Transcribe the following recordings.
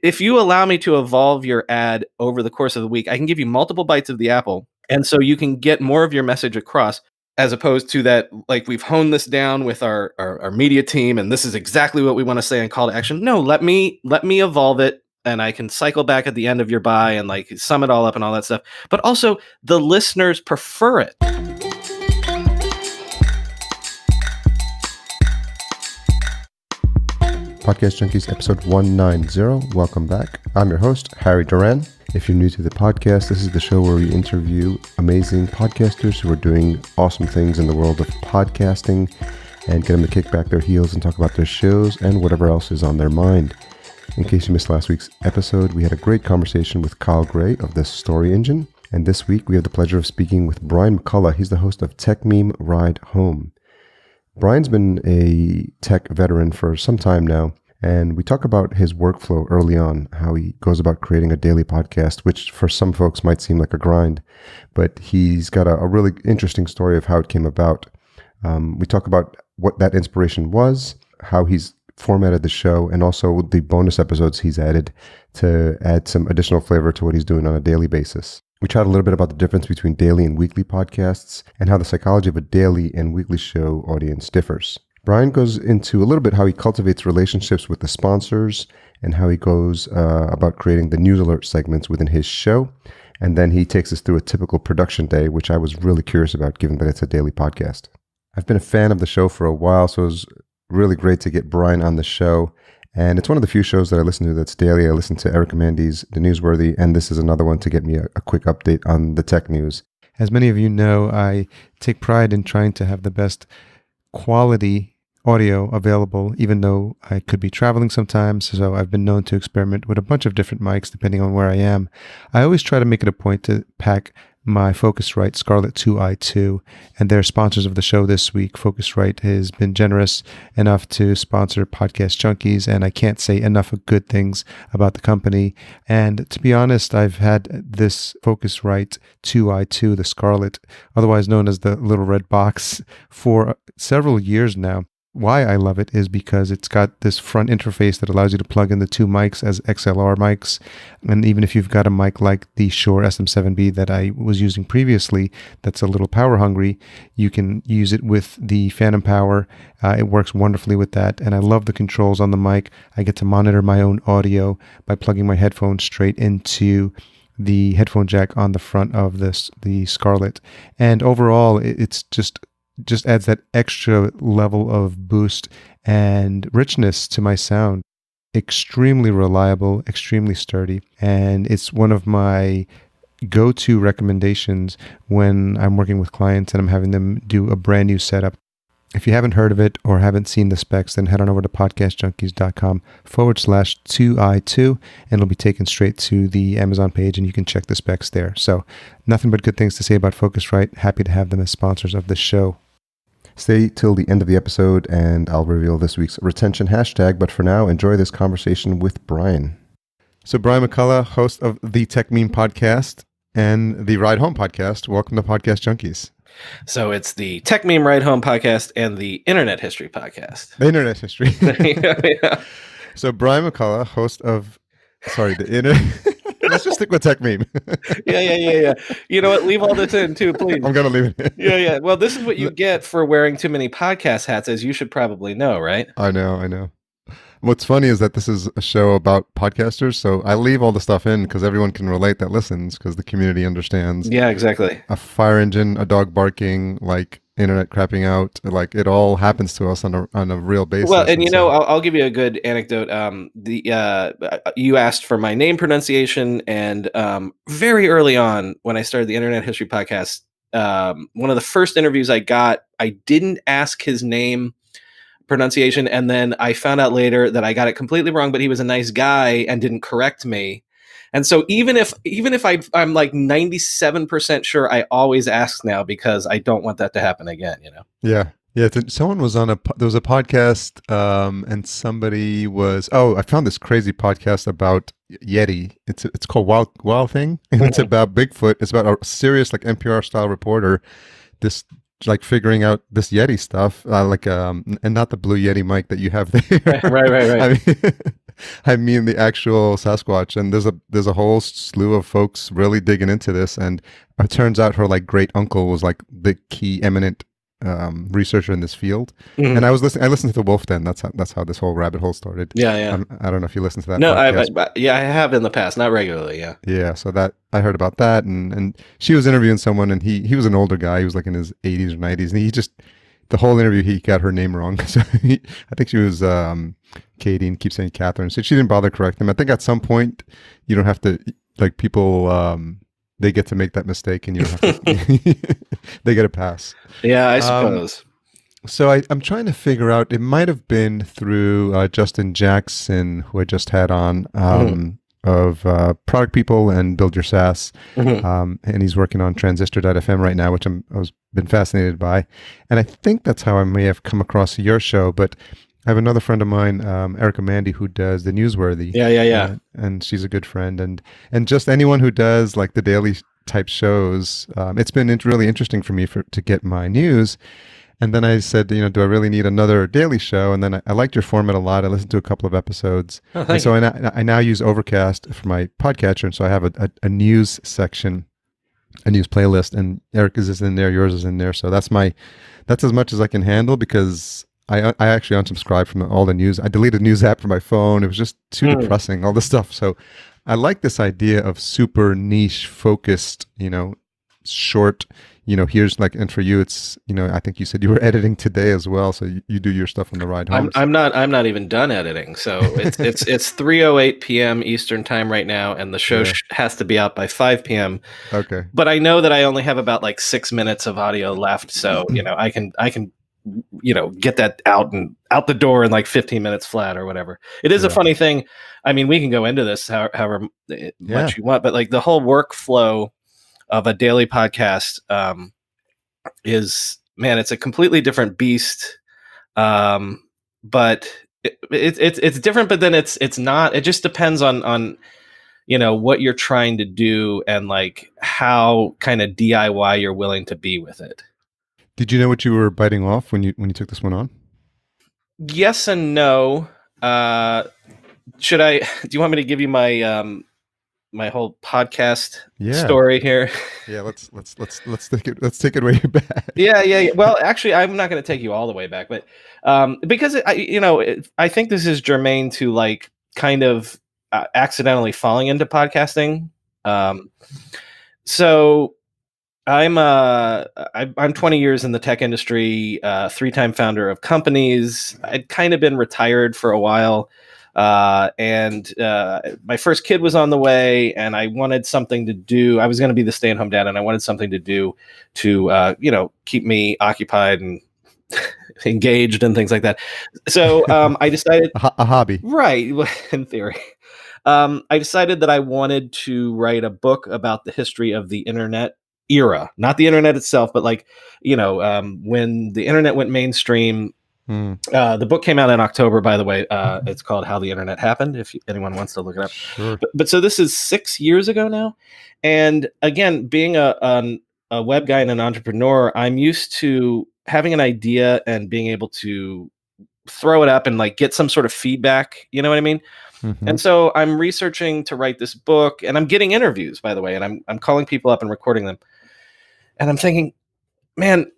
if you allow me to evolve your ad over the course of the week, I can give you multiple bites of the apple. And so you can get more of your message across, as opposed to that, like, we've honed this down with our media team, and this is exactly what we want to say in call to action. No, let me evolve it, and I can cycle back at the end of your buy and like sum it all up and all that stuff. But also the listeners prefer it. Podcast Junkies episode 190. Welcome back. I'm your host, Harry Duran. If you're new to the podcast, this is the show where we interview amazing podcasters who are doing awesome things in the world of podcasting and get them to kick back their heels and talk about their shows and whatever else is on their mind. In case you missed last week's episode, we had a great conversation with Kyle Gray of the Story Engine. And this week, we have the pleasure of speaking with Brian McCollough. He's the host of Techmeme Ride Home. Brian's been a tech veteran for some time now, and we talk about his workflow early on, how he goes about creating a daily podcast, which for some folks might seem like a grind, but he's got a really interesting story of how it came about. We talk about what that inspiration was, how he's formatted the show, and also the bonus episodes he's added to add some additional flavor to what he's doing on a daily basis. We chat a little bit about the difference between daily and weekly podcasts and how the psychology of a daily and weekly show audience differs. Brian goes into a little bit how he cultivates relationships with the sponsors and how he goes about creating the news alert segments within his show. And then he takes us through a typical production day, which I was really curious about given that it's a daily podcast. I've been a fan of the show for a while, so it was really great to get Brian on the show. And it's one of the few shows that I listen to that's daily. I listen to Eric Mandy's The Newsworthy, and this is another one to get me a quick update on the tech news. As many of you know, I take pride in trying to have the best quality audio available, even though I could be traveling sometimes. So I've been known to experiment with a bunch of different mics depending on where I am. I always try to make it a point to pack my Focusrite Scarlett 2i2, and they're sponsors of the show this week. Focusrite has been generous enough to sponsor Podcast Junkies, and I can't say enough of good things about the company. And to be honest, I've had this Focusrite 2i2, the Scarlett, otherwise known as the little red box, for several years now. Why I love it is because it's got this front interface that allows you to plug in the two mics as XLR mics. And even if you've got a mic like the Shure SM7B that I was using previously, that's a little power hungry, you can use it with the Phantom Power. It works wonderfully with that. And I love the controls on the mic. I get to monitor my own audio by plugging my headphones straight into the headphone jack on the front of the Scarlett. And overall, it's just adds that extra level of boost and richness to my sound. Extremely reliable, extremely sturdy, and it's one of my go-to recommendations when I'm working with clients and I'm having them do a brand new setup. If you haven't heard of it or haven't seen the specs, then head on over to podcastjunkies.com/2i2 and it'll be taken straight to the Amazon page and you can check the specs there. So nothing but good things to say about Focusrite. Happy to have them as sponsors of this show. Stay till the end of the episode and I'll reveal this week's retention hashtag. But for now, enjoy this conversation with Brian. So Brian McCollough, host of the Techmeme podcast and the Ride Home podcast. Welcome to Podcast Junkies. So it's the Techmeme Ride Home podcast and the Internet History podcast. The Internet History. Yeah. So Brian McCollough, host of, the Internet... Let's just stick with Techmeme. Yeah. You know what? Leave all this in too, please. I'm going to leave it in. Yeah. Well, this is what you get for wearing too many podcast hats, as you should probably know, right? I know. What's funny is that this is a show about podcasters, so I leave all the stuff in because everyone can relate that listens because the community understands. Yeah, exactly. A fire engine, a dog barking, like internet crapping out, like it all happens to us on a real basis. Well, and I'll give you a good anecdote. You asked for my name pronunciation, and very early on when I started the Internet History podcast, one of the first interviews I got, I didn't ask his name pronunciation, and then I found out later that I got it completely wrong, but he was a nice guy and didn't correct me. And so even if I'm like 97% sure, I always ask now because I don't want that to happen again, Yeah. Someone was on there was a podcast, and somebody was, I found this crazy podcast about Yeti. It's called Wild Thing, and it's about Bigfoot. It's about a serious, like NPR style reporter, this like figuring out this Yeti stuff, and not the blue Yeti mic that you have there. Right. I mean, I mean the actual Sasquatch. And there's a whole slew of folks really digging into this. And it turns out her like great uncle was like the key eminent researcher in this field. And Mhm. I listened to the Wolf Den. That's how this whole rabbit hole started. Yeah, yeah. I don't know if you listened to that No, podcast. yeah, I have in the past, not regularly. Yeah. Yeah, so that I heard about that, and she was interviewing someone, and he was an older guy. He was like in his 80s or 90s, and he just the whole interview he got her name wrong. So I think she was Katie, and keeps saying Catherine. So she didn't bother correct him. I think at some point you don't have to like people. They get to make that mistake, and you don't have to. They get a pass. Yeah, I Um, suppose. so I'm trying to figure out. It might have been through Justin Jackson, who I just had on. Mhm. Of Product People and Build Your SaaS. Mhm. And he's working on Transistor.fm right now, which I was been fascinated by. And I think that's how I may have come across your show. But I have another friend of mine, Erica Mandy, who does the Newsworthy. Yeah, yeah, yeah. And she's a good friend. And just anyone who does like the daily type shows, it's been really interesting for me to get my news. And then I said, do I really need another daily show? And then I liked your format a lot. I listened to a couple of episodes. Oh, And thank so you. I now use Overcast for my podcatcher. And so I have a news section, a news playlist, and Erica's is in there, yours is in there. So that's as much as I can handle because I actually unsubscribed from all the news. I deleted news app from my phone. It was just too Mm. depressing, all this stuff. So I like this idea of super niche focused, short, here's like, and for you, it's, I think you said you were editing today as well. So you do your stuff on the ride home. I'm not even done editing. So it's 3:08 p.m. Eastern time right now, and the show Yeah. has to be out by 5 p.m. Okay. But I know that I only have about like 6 minutes of audio left, so I can get that out the door in like 15 minutes flat or whatever. It is a Yeah. funny thing. I mean, we can go into this however Yeah. much you want, but like the whole workflow of a daily podcast is, man, it's a completely different beast. But it's different, but then it's not. It just depends on what you're trying to do and like how kind of DIY you're willing to be with it. Did you know what you were biting off when you took this one on? Yes and no. Should I? Do you want me to give you my my whole podcast story here? Yeah, let's take it way back. Yeah. Well, actually, I'm not going to take you all the way back, but because I think this is germane to like kind of accidentally falling into podcasting. So I'm 20 years in the tech industry, 3-time founder of companies. I'd kind of been retired for a while. And my first kid was on the way, and I wanted something to do. I was going to be the stay-at-home dad, and I wanted something to do to, keep me occupied and engaged and things like that. So I decided, a hobby, right? In theory, I decided that I wanted to write a book about the history of the internet era, not the internet itself, but like, when the internet went mainstream. The book came out in October, by the way. It's called How the Internet Happened, if anyone wants to look it up. Sure. But so this is 6 years ago now. And again, being a web guy and an entrepreneur, I'm used to having an idea and being able to throw it up and like get some sort of feedback. You know what I mean? Mhm. And so I'm researching to write this book, and I'm getting interviews, by the way, and I'm calling people up and recording them. And I'm thinking, man,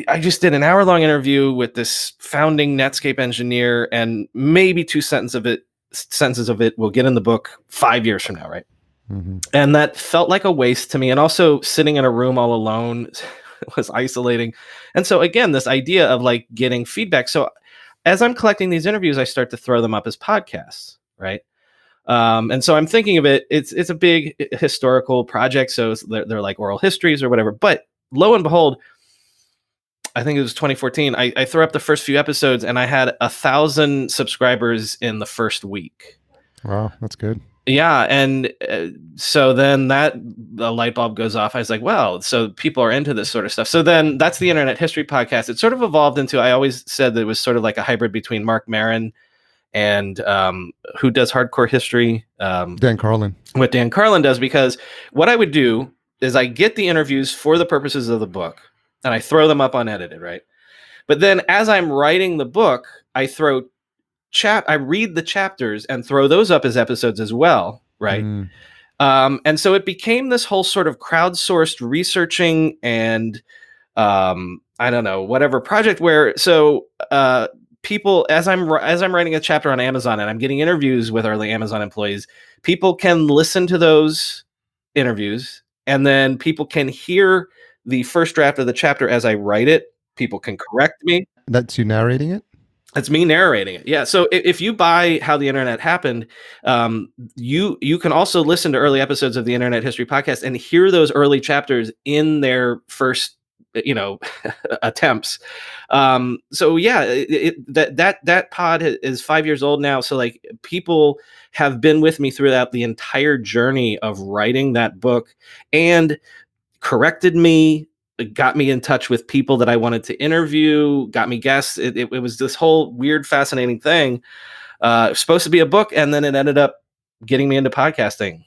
I just did an hour-long interview with this founding Netscape engineer, and maybe 2 sentences of it will get in the book 5 years from now, right? Mhm. And that felt like a waste to me. And also sitting in a room all alone was isolating. And so again, this idea of like getting feedback. So as I'm collecting these interviews, I start to throw them up as podcasts, right? And so I'm thinking of it's a big historical project, so they're like oral histories or whatever. But lo and behold, I think it was 2014. I threw up the first few episodes, and I had 1,000 subscribers in the first week. Wow, that's good. Yeah, and so then the light bulb goes off. I was like, well, so people are into this sort of stuff. So then that's the Internet History Podcast. It sort of evolved into, I always said that it was sort of like a hybrid between Mark Maron and who does hardcore history. Dan Carlin. What Dan Carlin does, because what I would do is I get the interviews for the purposes of the book, and I throw them up unedited, right? But then as I'm writing the book, I throw I read the chapters and throw those up as episodes as well, right? Mm. And so it became this whole sort of crowdsourced researching and I don't know, whatever project where people, as I'm writing a chapter on Amazon and I'm getting interviews with early Amazon employees, people can listen to those interviews, and then people can hear the first draft of the chapter as I write it. People can correct me. That's you narrating it? It's me narrating it. Yeah. So if you buy How the Internet Happened, you can also listen to early episodes of the Internet History Podcast and hear those early chapters in their first, attempts. So yeah, that pod is 5 years old now. So like people have been with me throughout the entire journey of writing that book and corrected me, got me in touch with people that I wanted to interview, got me guests. It was this whole weird, fascinating thing. It was supposed to be a book, and then it ended up getting me into podcasting.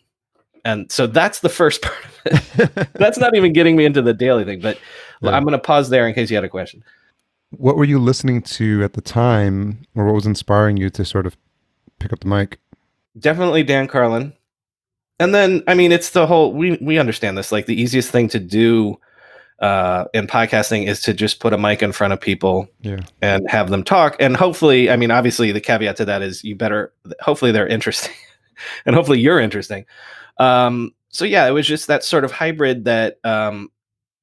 And so that's the first part of it. That's not even getting me into the daily thing, but Yeah. I'm going to pause there in case you had a question. What were you listening to at the time, or what was inspiring you to sort of pick up the mic? Definitely Dan Carlin. And then, I mean, it's the whole, we understand this, like the easiest thing to do in podcasting is to just put a mic in front of people and have them talk. And hopefully, I mean, obviously the caveat to that is hopefully they're interesting and hopefully you're interesting. So yeah, it was just that sort of hybrid that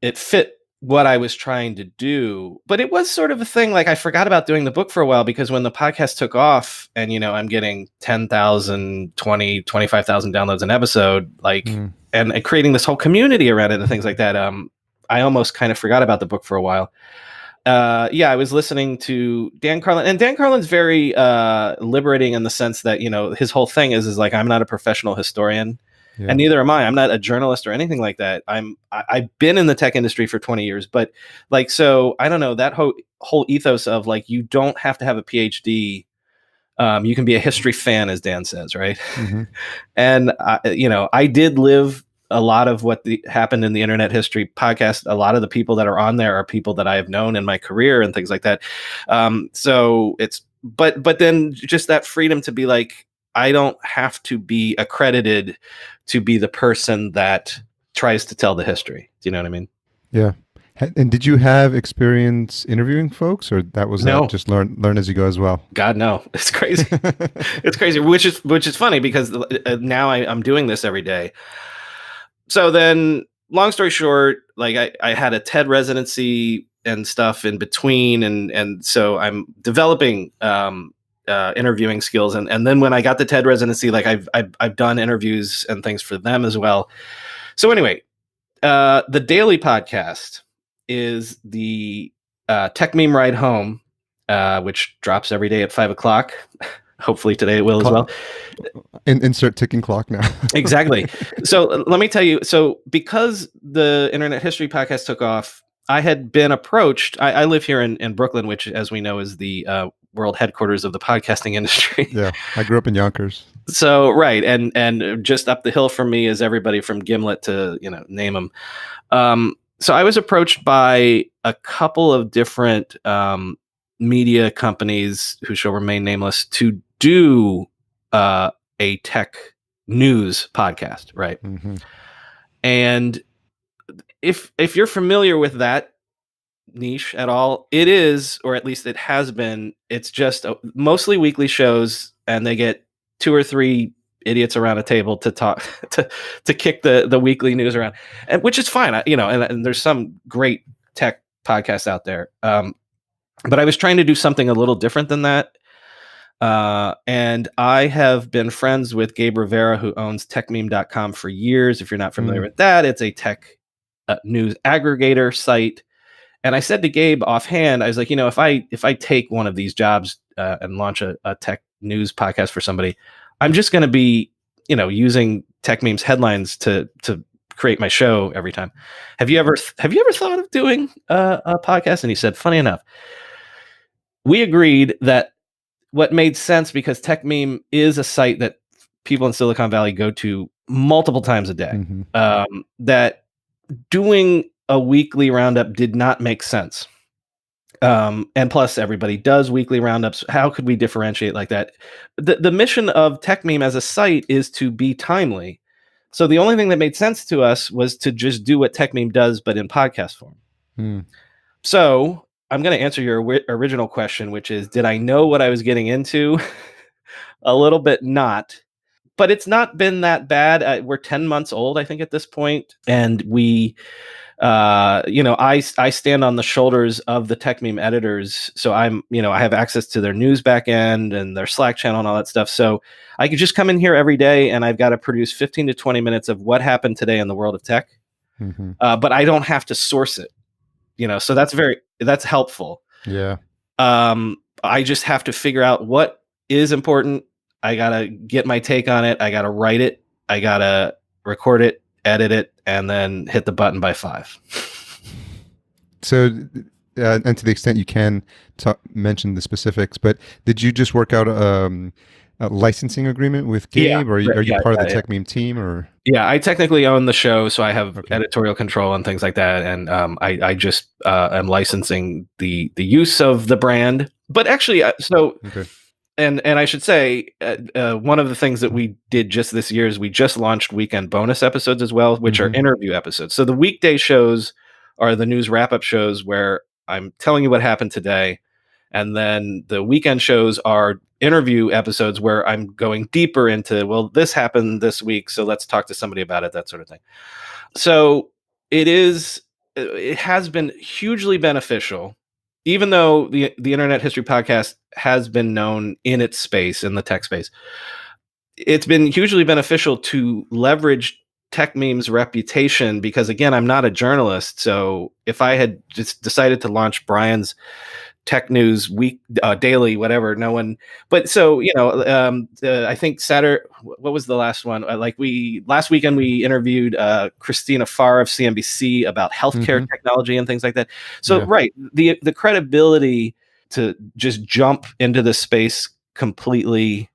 it fit what I was trying to do. But it was sort of a thing, like I forgot about doing the book for a while because when the podcast took off and, I'm getting 10,000, 20, 25,000 downloads an episode, like, and creating this whole community around it and things like that, I almost kind of forgot about the book for a while. I was listening to Dan Carlin, and Dan Carlin's very liberating in the sense that, his whole thing is like, I'm not a professional historian. Yeah. And neither am I. I'm not a journalist or anything like that. I've been in the tech industry for 20 years, but like, so I don't know, that whole ethos of like, you don't have to have a PhD. You can be a history fan, as Dan says, right? Mm-hmm. And I did live a lot of what happened in the Internet History Podcast. A lot of the people that are on there are people that I have known in my career and things like that. So it's, but then just that freedom to be like, I don't have to be accredited to be the person that tries to tell the history. Do you know what I mean? Yeah. And did you have experience interviewing folks, or that was no. Just learn as you go as well? God, no. It's crazy. It's crazy, which is funny because now I'm doing this every day. So then, long story short, like I had a TED residency and stuff in between, and so I'm developing interviewing skills, and then when I got the TED residency, like I've done interviews and things for them as well. So anyway, the daily podcast is the Techmeme Ride Home, which drops every day at 5:00. Hopefully today it will as well. Insert ticking clock now. Exactly. So let me tell you. So because the Internet History Podcast took off, I had been approached. I live here in Brooklyn, which, as we know, is the world headquarters of the podcasting industry. Yeah, I grew up in Yonkers. So right, and just up the hill from me is everybody from Gimlet to name them. So I was approached by a couple of different media companies who shall remain nameless to do a tech news podcast, right? Mm-hmm. And if you're familiar with that niche at all, it is, or at least it has been, it's just mostly weekly shows, and they get 2 or 3 idiots around a table to talk to kick the weekly news around, and which is fine, and there's some great tech podcasts out there, but I was trying to do something a little different than that. And I have been friends with Gabe Rivera, who owns techmeme.com for years. If you're not familiar with that, it's a tech news aggregator site. And I said to Gabe offhand, I was like, if I take one of these jobs and launch a tech news podcast for somebody, I'm just going to be, using Techmeme's headlines to create my show every time. Have you ever thought of doing a podcast? And he said, funny enough, we agreed that what made sense, because Techmeme is a site that people in Silicon Valley go to multiple times a day, that doing a weekly roundup did not make sense. And plus, everybody does weekly roundups. How could we differentiate like that? The mission of Techmeme as a site is to be timely. So the only thing that made sense to us was to just do what Techmeme does, but in podcast form. Hmm. So I'm going to answer your original question, which is, did I know what I was getting into? A little bit not, but it's not been that bad. We're 10 months old, I think, at this point, and I stand on the shoulders of the Techmeme editors, so I have access to their news backend and their Slack channel and all that stuff. So I could just come in here every day, and I've got to produce 15 to 20 minutes of what happened today in the world of tech. Mm-hmm. But I don't have to source it, so that's helpful. Yeah. I just have to figure out what is important. I gotta get my take on it. I gotta write it. I gotta record it, edit it, and then hit the button by 5. So, and to the extent you can mention the specifics, but did you just work out a licensing agreement with Gabe, or are you part of the Techmeme team? Or I technically own the show, so I have editorial control and things like that, and I just am licensing the use of the brand. But actually, And I should say, one of the things that we did just this year is we just launched weekend bonus episodes as well, which are interview episodes. So the weekday shows are the news wrap-up shows where I'm telling you what happened today. And then the weekend shows are interview episodes where I'm going deeper into, well, this happened this week, so let's talk to somebody about it, that sort of thing. So it has been hugely beneficial. Even though the Internet History Podcast has been known in its space, in the tech space, it's been hugely beneficial to leverage Techmeme's reputation because, again, I'm not a journalist. So if I had just decided to launch Brian's Tech News week, daily, whatever, no one. But so I think Saturday. What was the last one? Last weekend we interviewed Christina Farr of CNBC about healthcare technology and things like that. So the credibility to just jump into this space completely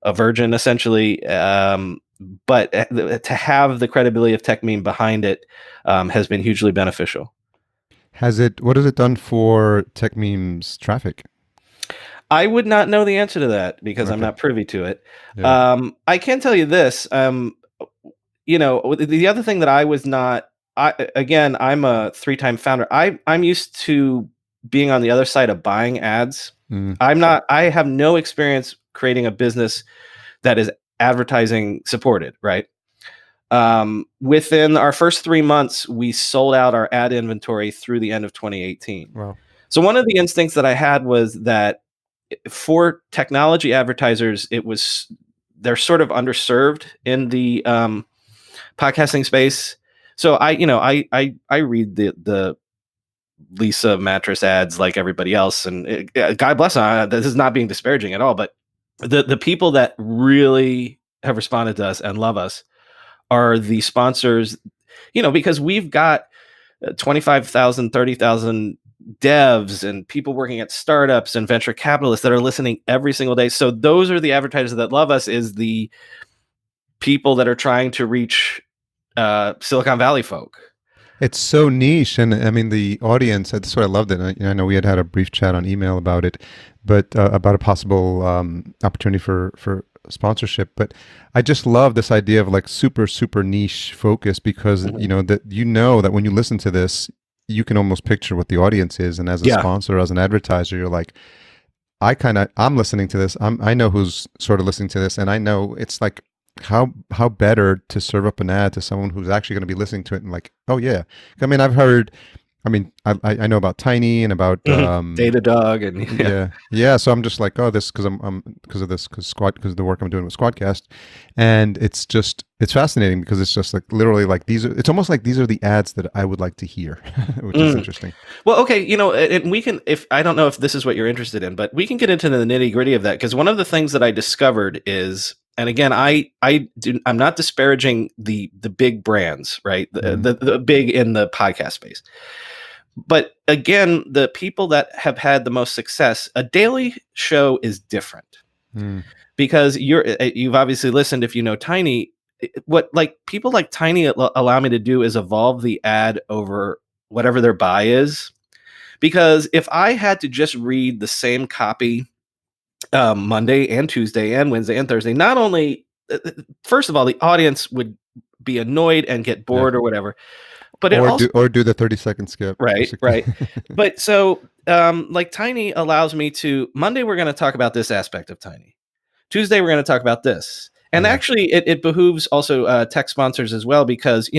a virgin, essentially, but to have the credibility of Techmeme behind it has been hugely beneficial. What has it done for Techmeme's traffic? I would not know the answer to that because I'm not privy to it. Yeah. I can tell you this. The other thing that I was not. I'm a 3-time founder. I'm used to being on the other side of buying ads. I'm not. I have no experience creating a business that is advertising supported. Right. Within our first 3 months, we sold out our ad inventory through the end of 2018. Wow. So one of the instincts that I had was that for technology advertisers, they're sort of underserved in the podcasting space. So I read the Lisa mattress ads like everybody else, and God bless them. This is not being disparaging at all, but the people that really have responded to us and love us are the sponsors, because we've got 25,000, 30,000 devs and people working at startups and venture capitalists that are listening every single day. So those are the advertisers that love us, is the people that are trying to reach Silicon Valley folk. It's so niche. And I mean, the audience, that's why I loved it. I know we had a brief chat on email about it, but about a possible opportunity for sponsorship. But I just love this idea of like super niche focus, because that when you listen to this, you can almost picture what the audience is, and as a sponsor, as an advertiser, you're like, I'm listening to this, I know who's sort of listening to this, and I know it's like how better to serve up an ad to someone who's actually going to be listening to it and like, oh yeah. I mean, I know about Tiny and about Datadog and yeah. So I'm just like, oh, this because because of the work I'm doing with Squadcast, and it's fascinating because it's just like literally like it's almost like these are the ads that I would like to hear, which is interesting. Well, okay, and we can, if I don't know if this is what you're interested in, but we can get into the nitty gritty of that, because one of the things that I discovered is, and again, I'm not disparaging the big brands, right? The big in the podcast space. But again, the people that have had the most success, a daily show is different because you've obviously listened. If you know Tiny, what like people like Tiny allow me to do is evolve the ad over whatever their buy is, because if I had to just read the same copy Monday and Tuesday and Wednesday and Thursday, not only first of all, the audience would be annoyed and get bored or whatever, but it also do the 30-second skip. right. But so like Tiny allows me to Monday we're going to talk about this aspect of Tiny. Tuesday we're going to talk about this. And actually, it behooves also tech sponsors as well, because,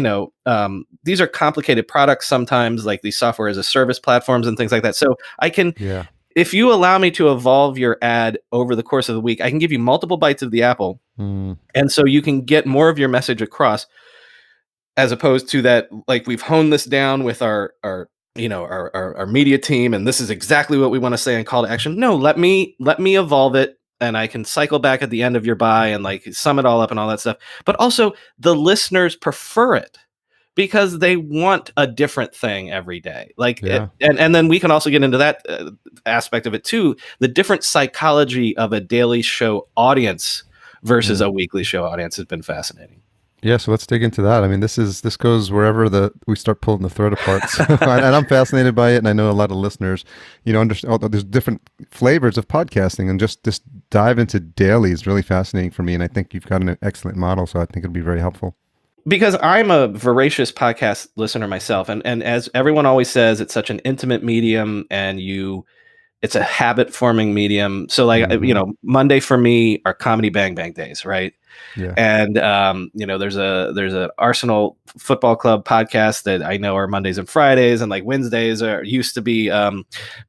these are complicated products sometimes, like these software as a service platforms and things like that. So I can, if you allow me to evolve your ad over the course of the week, I can give you multiple bites of the apple. And so you can get more of your message across, as opposed to that, like, we've honed this down with our media team, and this is exactly what we want to say in call to action. No, let me evolve it. And I can cycle back at the end of your buy and like sum it all up and all that stuff. But also the listeners prefer it because they want a different thing every day. And then we can also get into that aspect of it too. The different psychology of a daily show audience versus a weekly show audience has been fascinating. Yeah, so let's dig into that. I mean, this goes wherever we start pulling the thread apart. So, and I'm fascinated by it, and I know a lot of listeners, understand. There's different flavors of podcasting, and just dive into daily is really fascinating for me. And I think you've got an excellent model, so I think it'll be very helpful. Because I'm a voracious podcast listener myself, and as everyone always says, it's such an intimate medium, and it's a habit forming medium. So like, Monday for me are comedy bang bang days, right? Yeah. And there's an Arsenal Football Club podcast that I know are Mondays and Fridays, and like Wednesdays used to be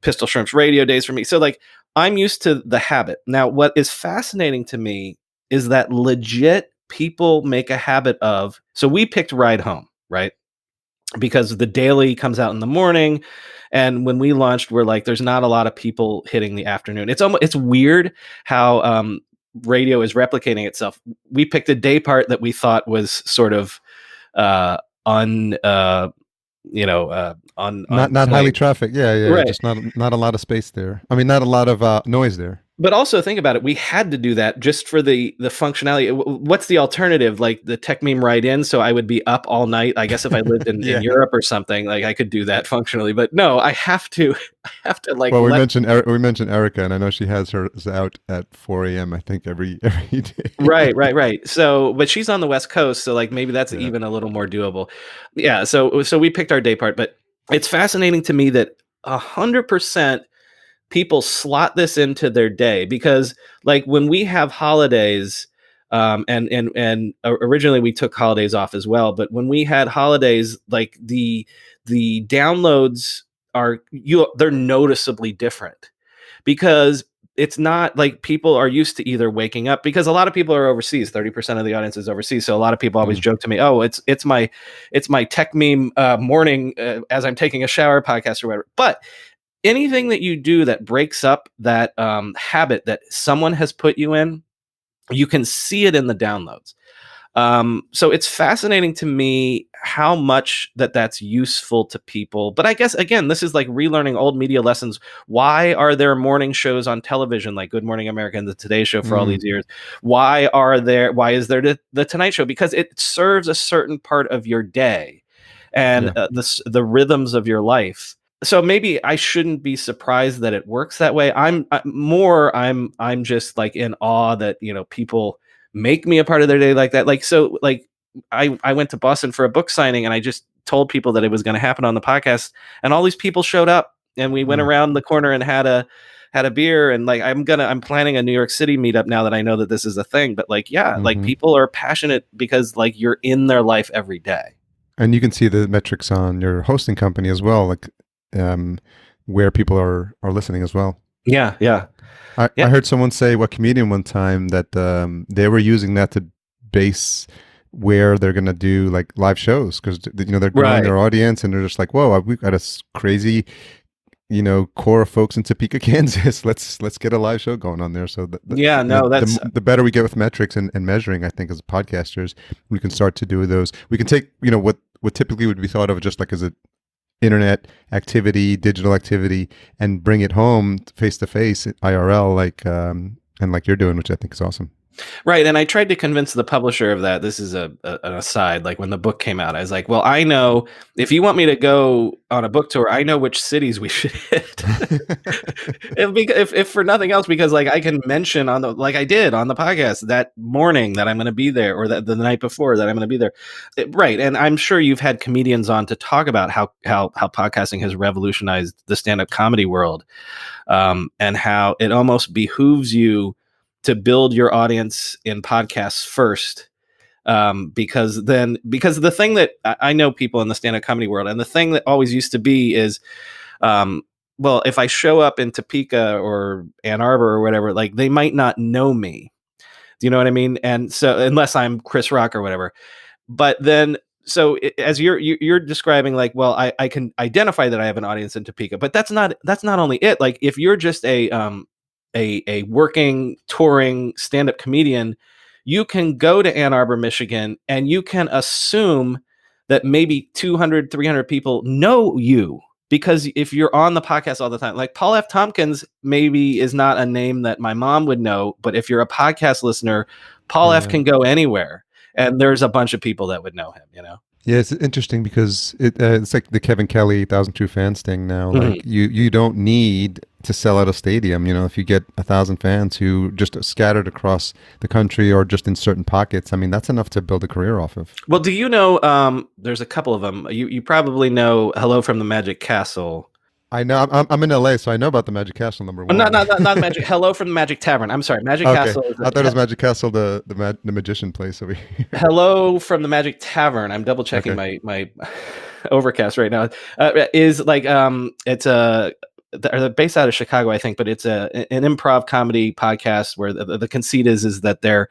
Pistol Shrimps radio days for me. So like I'm used to the habit. Now, what is fascinating to me is that legit people make a habit of. So we picked Ride Home, right? Because the daily comes out in the morning. And when we launched, we're like, there's not a lot of people hitting the afternoon. It's weird how radio is replicating itself. We picked a day part that we thought was sort of not highly trafficked. Yeah, right. Just not a lot of space there. I mean, not a lot of noise there. But also think about it. We had to do that just for the functionality. What's the alternative? Like the Techmeme Ride In, so I would be up all night. I guess if I lived in Europe or something, like I could do that functionally. But no, I have to like. Well, we mentioned Erica, and I know she has hers out at 4 a.m. I think every day. Right. So, but she's on the West Coast, so like maybe that's even a little more doable. Yeah. So we picked our day part, but it's fascinating to me that 100%. People slot this into their day, because like when we have holidays, and originally we took holidays off as well, but when we had holidays, like the downloads they're noticeably different, because it's not like people are used to either waking up, because a lot of people are overseas. 30% of the audience is overseas. So a lot of people always joke to me, oh, it's my Techmeme morning as I'm taking a shower podcast or whatever. But anything that you do that breaks up that habit that someone has put you in, you can see it in the downloads. So it's fascinating to me how much that's useful to people. But I guess, again, this is like relearning old media lessons. Why are there morning shows on television like Good Morning America and The Today Show for all these years? Why is there the Tonight Show? Because it serves a certain part of your day and the rhythms of your life. So maybe I shouldn't be surprised that it works that way. I'm just like in awe that, people make me a part of their day like that. Like, so like I went to Boston for a book signing, and I just told people that it was going to happen on the podcast, and all these people showed up, and we went around the corner and had a beer. And like, I'm planning a New York City meetup now that I know that this is a thing, but like, like people are passionate because like you're in their life every day. And you can see the metrics on your hosting company as well. Like, where people are listening as well. Yeah. I heard someone say, what comedian one time, that they were using that to base where they're going to do like live shows, because they're growing their audience, and they're just like, whoa, we've got a crazy core of folks in Topeka, Kansas. Let's get a live show going on there. So the better we get with metrics and measuring, I think as podcasters, we can start to do those. We can take what typically would be thought of just like as a internet activity, digital activity, and bring it home face to face, IRL, like and like you're doing, which I think is awesome. Right. And I tried to convince the publisher of that. This is an aside. Like when the book came out, I was like, well, I know if you want me to go on a book tour, I know which cities we should hit. if for nothing else, because like I can mention like I did on the podcast that morning that I'm going to be there, or that the night before that I'm going to be there. Right. And I'm sure you've had comedians on to talk about how podcasting has revolutionized the stand-up comedy world, and how it almost behooves you to build your audience in podcasts first, because the thing that I know people in the stand-up comedy world, and the thing that always used to be is, well, if I show up in Topeka or Ann Arbor or whatever, like they might not know me. Do you know what I mean? And so unless I'm Chris Rock or whatever, but then so as you're describing, like, well, I can identify that I have an audience in Topeka, but that's not only it. Like if you're just a working, touring stand-up comedian, you can go to Ann Arbor, Michigan, and you can assume that maybe 200, 300 people know you, because if you're on the podcast all the time, like Paul F. Tompkins maybe is not a name that my mom would know, but if you're a podcast listener, Paul F. can go anywhere, and there's a bunch of people that would know him, you know? Yeah, it's interesting because it's like the Kevin Kelly 1,000 True Fans thing now. Like you don't need to sell out a stadium. You know, if you get 1,000 fans who just scattered across the country or just in certain pockets, I mean, that's enough to build a career off of. Well, do you know? There's a couple of them. You probably know "Hello from the Magic Castle." I know. I'm in LA, so I know about the Magic Castle number one. Not Magic. Hello from the Magic Tavern. I'm sorry, Magic Castle. I thought it was Magic Castle, the magician place over here. Hello from the Magic Tavern. I'm double checking my Overcast right now. Is like it's they're based out of Chicago, I think, but it's an improv comedy podcast where the conceit is that they're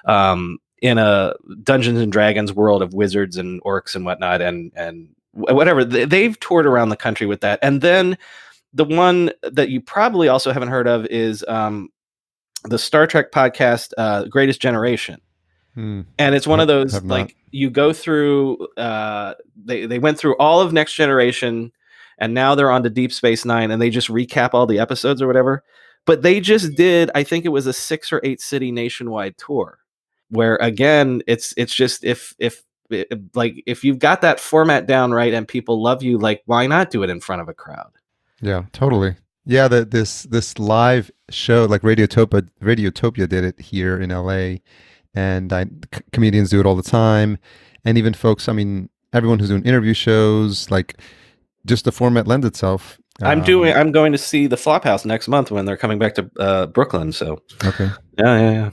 in a Dungeons and Dragons world of wizards and orcs and whatnot, and whatever. They've toured around the country with that. And then the one that you probably also haven't heard of is the Star Trek podcast, Greatest Generation. And it's one of those, like, you go through, they went through all of Next Generation, and now they're on to Deep Space Nine, and they just recap all the episodes or whatever. But they just did, I think it was a 6 or 8 city nationwide tour, where again, it's just if you've got that format down right and people love you, like, why not do it in front of a crowd? Yeah, totally. Yeah, this live show, like Radiotopia did it here in LA, and comedians do it all the time, and even folks, I mean, everyone who's doing interview shows, like, just the format lends itself. I'm going to see the Flophouse next month when they're coming back to Brooklyn. So okay, yeah.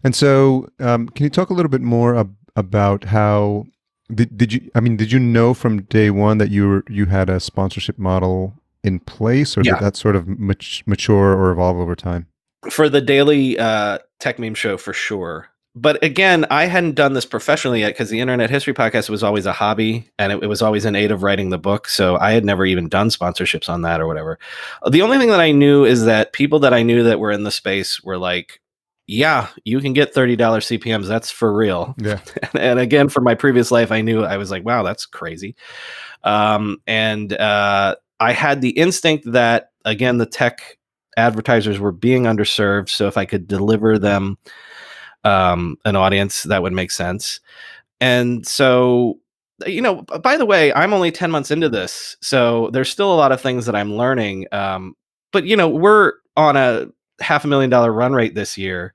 And so, can you talk a little bit more about how did you know from day one that you had a sponsorship model in place, or did that sort of mature or evolve over time? For the daily Techmeme show, for sure. But again, I hadn't done this professionally yet, because the Internet History Podcast was always a hobby, and it was always in aid of writing the book. So I had never even done sponsorships on that or whatever. The only thing that I knew is that people that I knew that were in the space were like, yeah, you can get $30 CPMs. That's for real. Yeah. And again, from my previous life, I knew, I was like, wow, that's crazy. And I had the instinct that, again, the tech advertisers were being underserved. So if I could deliver them an audience, that would make sense. And so, you know, by the way, I'm only 10 months into this, so there's still a lot of things that I'm learning. But, you know, we're on a $500,000 run rate this year.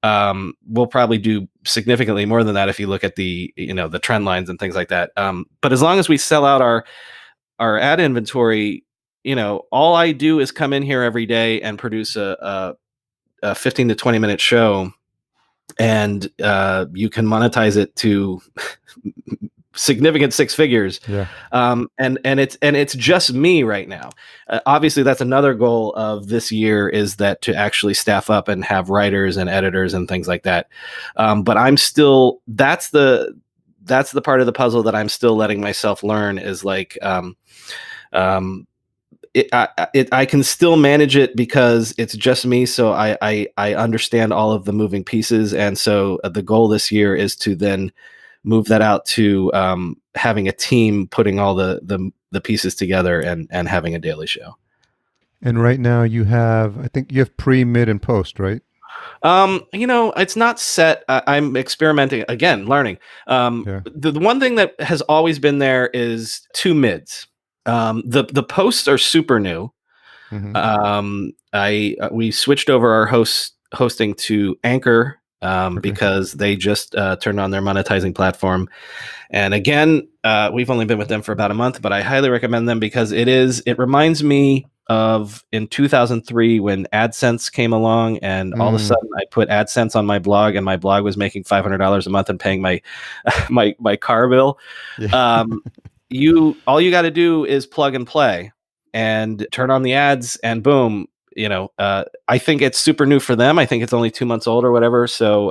We'll probably do significantly more than that if you look at the, you know, the trend lines and things like that. But as long as we sell out our ad inventory, you know, all I do is come in here every day and produce a 15 to 20 minute show, and you can monetize it to significant 6 figures. Yeah. And it's just me right now. Obviously, that's another goal of this year, is that to actually staff up and have writers and editors and things like that. But I'm still, that's the part of the puzzle that I'm still letting myself learn, is like, I can still manage it because it's just me. So I understand all of the moving pieces. And so the goal this year is to then move that out to having a team putting all the pieces together and having a daily show. And right now I think you have pre, mid, and post, right? It's not set. I'm experimenting again, learning. Yeah. The one thing that has always been there is two mids. The posts are super new. Hmm. I we switched over our hosting to Anchor Okay. because they just turned on their monetizing platform. And again, we've only been with them for about a month, but I highly recommend them because it reminds me of in 2003 when AdSense came along, and all of a Mm, sudden I put AdSense on my blog, and my blog was making $500 a month and paying my my car bill. yeah. Um, you all you got to do is plug and play and turn on the ads, and boom. I think it's super new for them. I think it's only 2 months old or whatever. So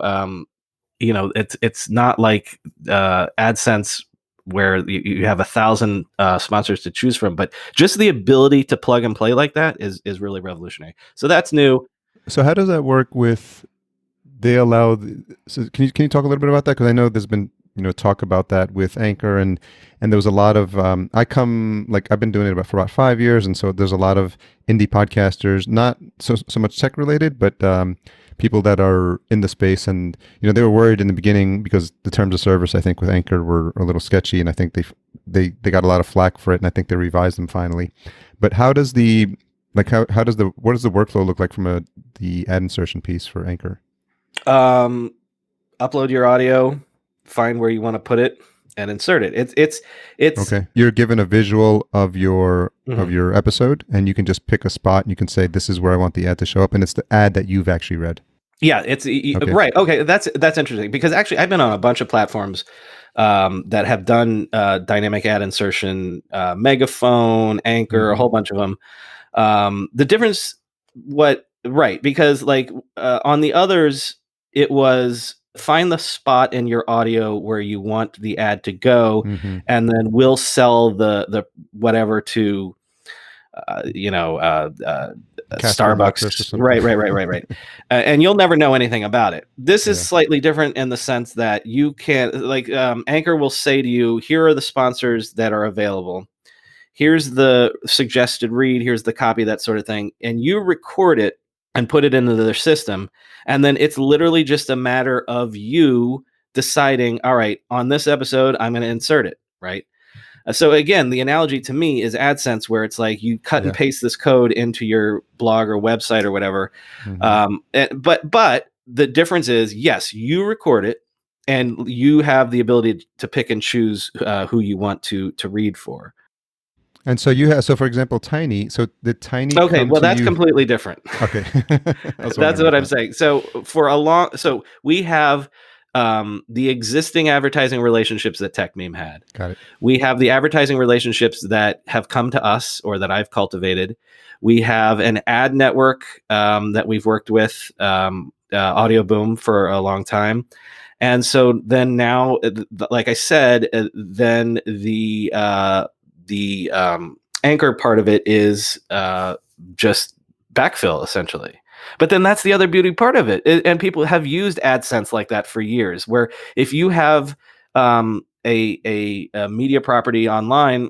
it's not like AdSense where you have 1,000 sponsors to choose from, but just the ability to plug and play like that is really revolutionary. So that's new. So how does that work with they allow so can you talk a little bit about that, because I know there's been talk about that with Anchor, and there was a lot of I've been doing it for about 5 years, and so there's a lot of indie podcasters, not so much tech related, but people that are in the space, and they were worried in the beginning because the terms of service I think with Anchor were a little sketchy, and I think they got a lot of flack for it, and I think they revised them finally. But how does the how does the what does the workflow look like from the ad insertion piece for Anchor? Um, Upload your audio, find where you want to put it, and insert it. It's Okay. You're given a visual of your Mhm. episode, and you can just pick a spot and you can say this is where I want the ad to show up, and it's the ad that you've actually read. Yeah, Okay. right. Okay, that's interesting because actually I've been on a bunch of platforms that have done dynamic ad insertion, Megaphone, Anchor, a Hmm. whole bunch of them. The difference, what right? Because like on the others, it was find the spot in your audio where you want the ad to go, Hmm. and then we'll sell the whatever to uh, you know, uh, uh, Casper mattress or Starbucks. Right, something. right, right, right, right. And you'll never know anything about it. This is Yeah. slightly different in the sense that you can't, like, Anchor will say to you, here are the sponsors that are available. Here's the suggested read. Here's the copy, that sort of thing. And you record it and put it into their system. And then it's literally just a matter of you deciding, all right, on this episode, I'm going to insert it, right? So again, the analogy to me is AdSense, where it's like you cut and Yeah. paste this code into your blog or website or whatever. Hmm. But the difference is, yes, you record it, and you have the ability to pick and choose who you want to read for. And so you have, so for example, Tiny. So did Tiny Okay, come well to that's you? completely different. Okay. I was That's wondering what about I'm that. saying. So we have the existing advertising relationships that Techmeme had. Got it. We have the advertising relationships that have come to us or that I've cultivated. We have an ad network that we've worked with, Audio Boom, for a long time. And so then now, like I said, then the Anchor part of it is just backfill essentially. But then that's the other beauty part of it. And people have used AdSense like that for years, where if you have a media property online,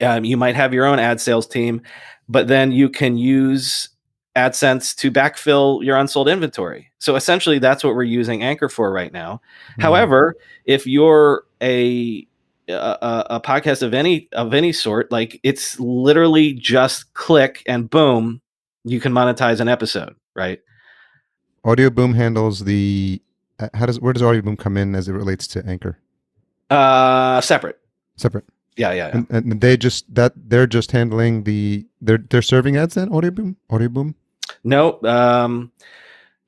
you might have your own ad sales team, but then you can use AdSense to backfill your unsold inventory. So essentially, that's what we're using Anchor for right now. Hmm. However, if you're a podcast of any sort, like it's literally just click and boom, you can monetize an episode, right? Audio Boom handles the. Where does Audio Boom come in as it relates to Anchor? Separate. Separate. Yeah, yeah, yeah. And they're just handling they're serving ads then, Audio Boom. No,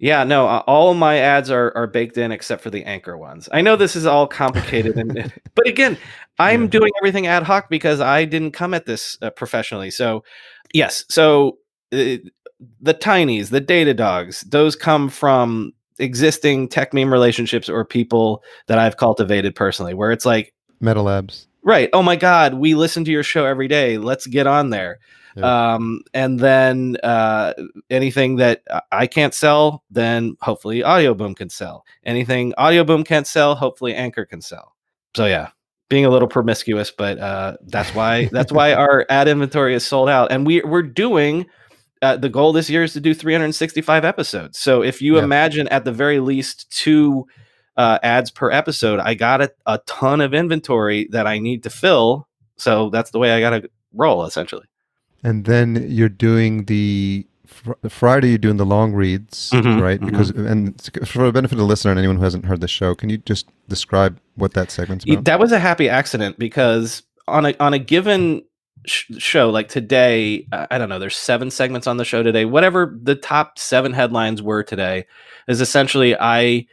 yeah, no, all my ads are baked in except for the Anchor ones. I know this is all complicated, but again, I'm Yeah. doing everything ad hoc because I didn't come at this professionally. So, yes, so the Tinies, the Data Dogs, those come from existing tech meme relationships or people that I've cultivated personally, where it's like, Meta Labs. right. Oh my God, we listen to your show every day. Let's get on there. Yeah. And then anything that I can't sell, then hopefully Audio Boom can sell. Anything Audio Boom can't sell, hopefully Anchor can sell. So yeah, being a little promiscuous, but that's why our ad inventory is sold out, and we're doing the goal this year is to do 365 episodes. So if you imagine at the very least 2 ads per episode, I got a ton of inventory that I need to fill. So that's the way I got to roll, essentially. And then you're doing the Friday, you're doing the long reads, right? Because, and for the benefit of the listener and anyone who hasn't heard the show, can you just describe what that segment's about? That was a happy accident because on a given show like today, I don't know, there's 7 segments on the show today. Whatever the top 7 headlines were today is essentially I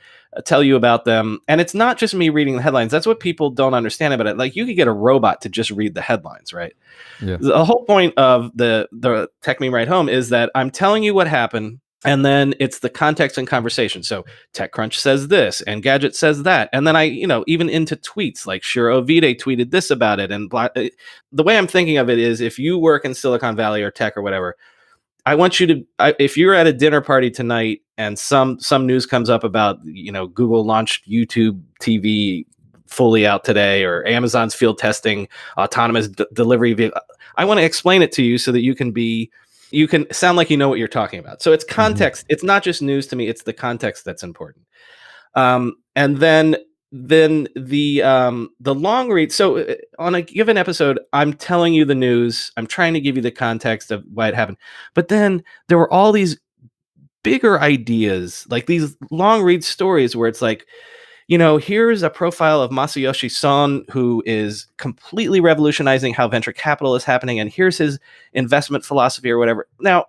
tell you about them. And it's not just me reading the headlines. That's what people don't understand about it. Like, you could get a robot to just read the headlines, right? Yeah. The whole point of the Techmeme Ride Home is that I'm telling you what happened, and then it's the context and conversation. So TechCrunch says this, and Gadget says that, and then I, even into tweets like Shiro Ovide tweeted this about it. And the way I'm thinking of it is, if you work in Silicon Valley or tech or whatever, I want you to, if you're at a dinner party tonight and some news comes up about, Google launched YouTube TV fully out today, or Amazon's field testing autonomous delivery vehicle, I want to explain it to you so that you can sound like you know what you're talking about. So it's context. It's not just news to me. It's the context that's important. And then the long read. So on a given episode, I'm telling you the news. I'm trying to give you the context of why it happened. But then there were all these bigger ideas, like these long read stories where it's like, here's a profile of Masayoshi Son, who is completely revolutionizing how venture capital is happening, and here's his investment philosophy or whatever. Now,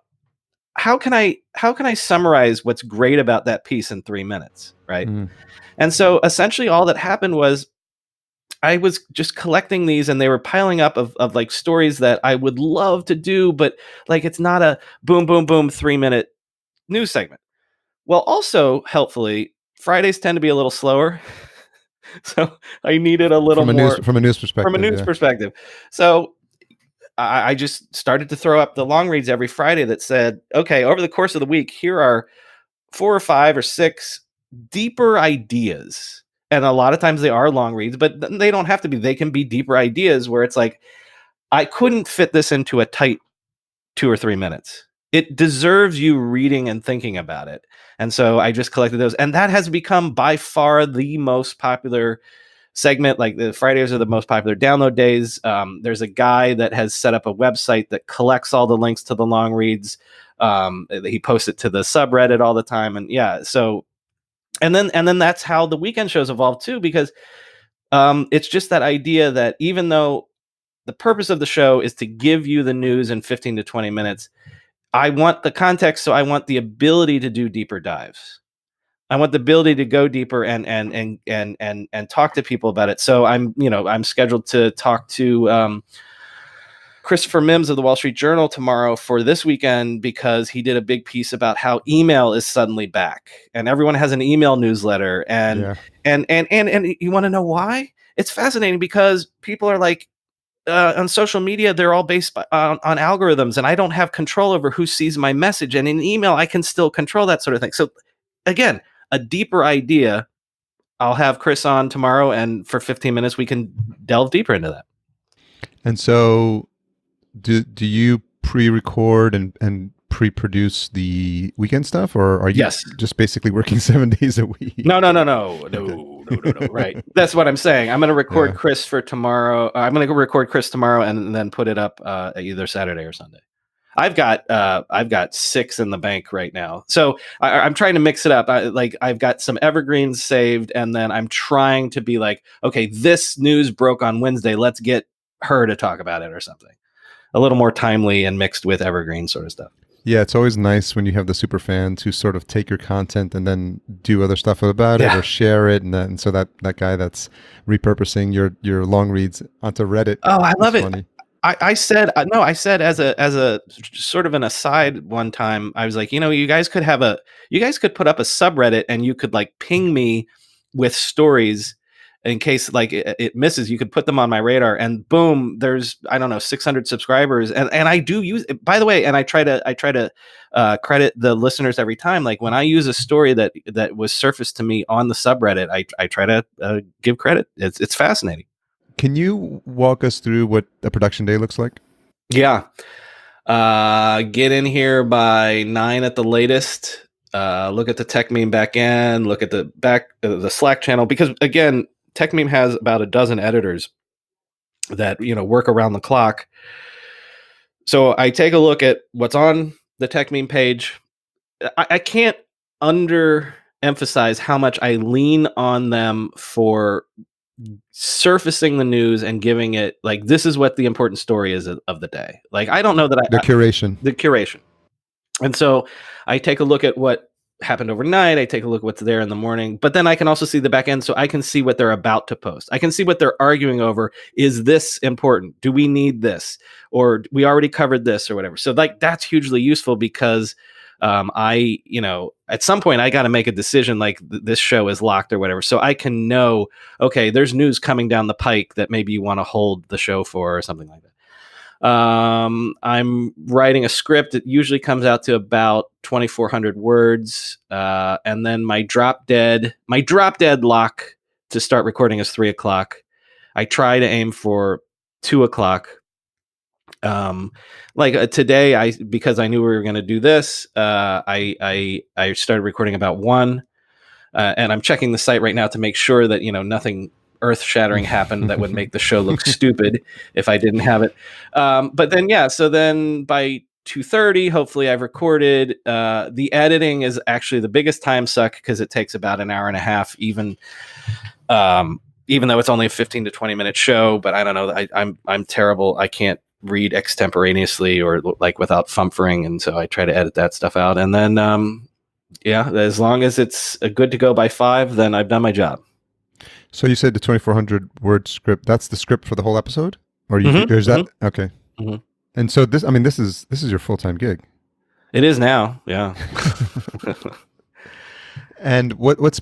how can I summarize what's great about that piece in 3 minutes, right? And so essentially all that happened was I was just collecting these, and they were piling up of like stories that I would love to do, but like, it's not a boom, boom, boom, 3-minute news segment. Well, also helpfully, Fridays tend to be a little slower. So I needed a little more from a news perspective. So I just started to throw up the long reads every Friday that said, okay, over the course of the week, here are 4 or 5 or 6 deeper ideas. And a lot of times they are long reads, but they don't have to be. They can be deeper ideas where it's like, I couldn't fit this into a tight 2 or 3 minutes. It deserves you reading and thinking about it. And so I just collected those. And that has become by far the most popular segment. Like, the Fridays are the most popular download days. There's a guy that has set up a website that collects all the links to the long reads. He posts it to the subreddit all the time. And yeah, so, and then that's how the weekend shows evolved too, because it's just that idea that even though the purpose of the show is to give you the news in 15 to 20 minutes, I want the context. So I want the ability to do deeper dives. I want the ability to go deeper and talk to people about it. So I'm scheduled to talk to Christopher Mims of the Wall Street Journal tomorrow for this weekend, because he did a big piece about how email is suddenly back and everyone has an email newsletter. And you want to know why? It's fascinating because people are like, on social media, they're all based on algorithms, and I don't have control over who sees my message. And in email, I can still control that sort of thing. So again, a deeper idea. I'll have Chris on tomorrow, and for 15 minutes, we can delve deeper into that. And so do you pre-record and pre-produce the weekend stuff, or are you just basically working 7 days a week? No. Right. That's what I'm saying. I'm going to record Chris for tomorrow. I'm going to record Chris tomorrow and then put it up either Saturday or Sunday. I've got 6 in the bank right now. So I'm trying to mix it up. I've got some evergreens saved, and then I'm trying to be like, okay, this news broke on Wednesday. Let's get her to talk about it or something. A little more timely and mixed with evergreen sort of stuff. Yeah, it's always nice when you have the super fans who sort of take your content and then do other stuff about it or share it, and so that guy that's repurposing your long reads onto Reddit. Oh, I love it. I said as a sort of an aside one time, I was like, you guys could put up a subreddit and you could like ping me with stories in case like it misses. You could put them on my radar, and boom, there's, I don't know, 600 subscribers. And I do use it, by the way, and I try to credit the listeners every time. Like, when I use a story that was surfaced to me on the subreddit, I try to give credit. It's fascinating. Can you walk us through what a production day looks like? Yeah. Get in here by 9 at the latest. Look at the Techmeme back end. Look at the Slack channel, because again, Techmeme has about a dozen editors that work around the clock. So I take a look at what's on the Techmeme page. I can't underemphasize how much I lean on them for surfacing the news and giving it like, this is what the important story is of the day. Like, I don't know that The curation. the curation. And so I take a look at what happened overnight. I take a look at what's there in the morning, but then I can also see the back end. So I can see what they're about to post. I can see what they're arguing over. Is this important? Do we need this? Or we already covered this or whatever. So like, that's hugely useful because at some point I got to make a decision, like this show is locked or whatever. So I can know, okay, there's news coming down the pike that maybe you want to hold the show for or something like that. I'm writing a script. It usually comes out to about 2,400 words. And then my drop dead lock to start recording is 3:00. I try to aim for 2:00. Today, because I knew we were going to do this, I started recording about 1, and I'm checking the site right now to make sure that nothing earth-shattering happened that would make the show look stupid if I didn't have it. But then so then by 2:30, hopefully I've recorded. The editing is actually the biggest time suck because it takes about an hour and a half, even though it's only a 15 to 20 minute show. But I don't know. I'm terrible. I can't read extemporaneously or like without fumfering, and so I try to edit that stuff out. And then as long as it's good to go by 5, then I've done my job. So you said the 2,400 word script. That's the script for the whole episode, or there's that? Okay. Mm-hmm. And so this is your full-time gig. It is now. Yeah. And what's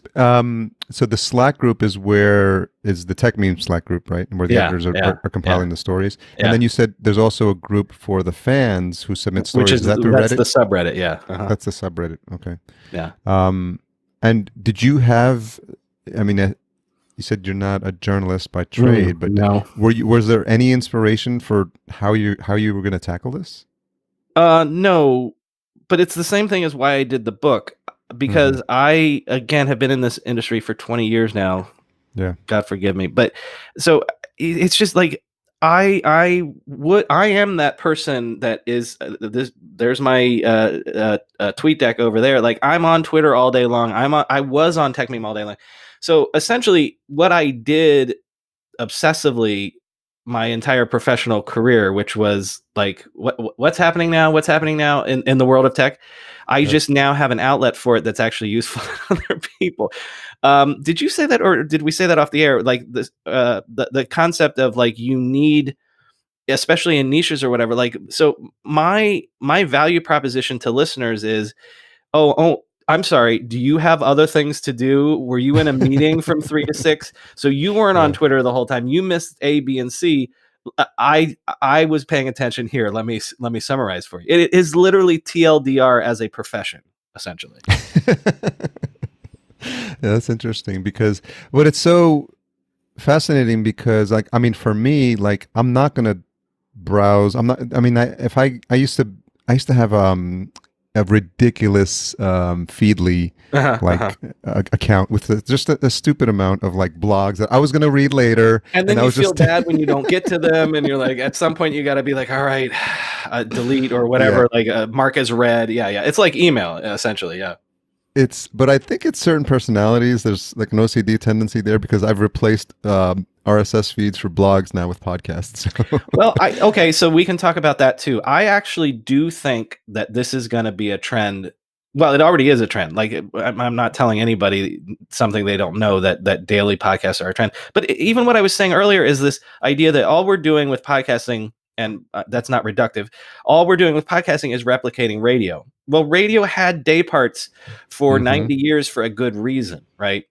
so the Slack group is the Techmeme Slack group, right? And where the editors are compiling the stories. And then you said there's also a group for the fans who submit stories. Which is that that's the subreddit, yeah. Uh-huh. That's the subreddit. Okay. Yeah. And did you have? I mean, you said you're not a journalist by trade, but no. Was there any inspiration for how you were going to tackle this? No, but it's the same thing as why I did the book. Because I, again, have been in this industry for 20 years now. Yeah. God forgive me. But so it's just like, I am that person that is there's my tweet deck over there. Like, I'm on Twitter all day long. I was on Techmeme all day long. So essentially what I did obsessively my entire professional career, which was like, what's happening now in the world of tech. I just now have an outlet for it that's actually useful to other people. Did you say that, or did we say that off the air? Like this, the concept of like, you need, especially in niches or whatever. Like, so my value proposition to listeners is, oh, I'm sorry, do you have other things to do? Were you in a meeting from 3 to 6? So you weren't on Twitter the whole time. You missed A, B, and C. I was paying attention here. Let me summarize for you. It is literally TLDR as a profession, essentially. Yeah, that's interesting because it's so fascinating because, like, I mean, for me, like, I'm not going to browse. I'm not, I mean, I used to have, a ridiculous Feedly account with just a stupid amount of like blogs that I was going to read later, and then you feel bad when you don't get to them, and you're like, at some point you got to be like, all right, delete or whatever, like mark as read. Yeah, it's like email essentially. Yeah. But I think it's certain personalities. There's like an OCD tendency there because I've replaced RSS feeds for blogs now with podcasts. Well, okay, so we can talk about that too. I actually do think that this is going to be a trend. Well, it already is a trend. Like, I'm not telling anybody something they don't know, that daily podcasts are a trend. But even what I was saying earlier is this idea that all we're doing with podcasting, and that's not reductive, all we're doing with podcasting is replicating radio. Well, radio had day parts for 90 years for a good reason, right?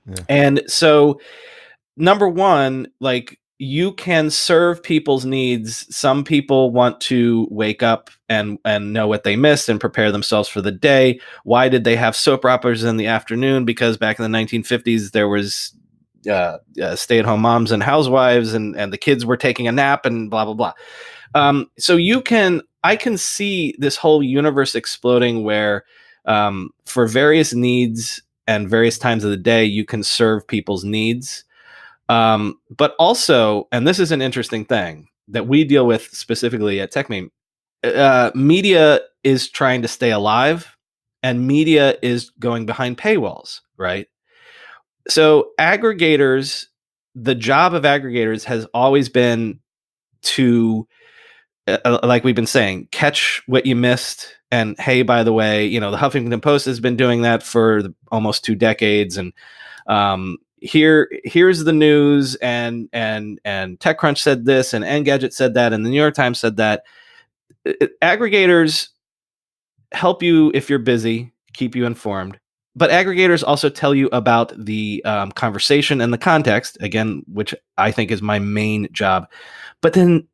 Yeah. And so, number one, like, you can serve people's needs. Some people want to wake up and know what they missed and prepare themselves for the day. Why did they have soap operas in the afternoon? Because back in the 1950s, there was stay-at-home moms and housewives, and the kids were taking a nap and blah, blah, blah. So you can I can see this whole universe exploding where for various needs and various times of the day, you can serve people's needs. But also, and this is an interesting thing that we deal with specifically at Techmeme, media is trying to stay alive and media is going behind paywalls, right? So aggregators, the job of aggregators has always been to like we've been saying, catch what you missed. And hey, by the way, the Huffington Post has been doing that for almost 2 decades. And here's the news, and TechCrunch said this, and Engadget said that, and the New York Times said that. Aggregators help you if you're busy, keep you informed. But aggregators also tell you about the conversation and the context, again, which I think is my main job. But then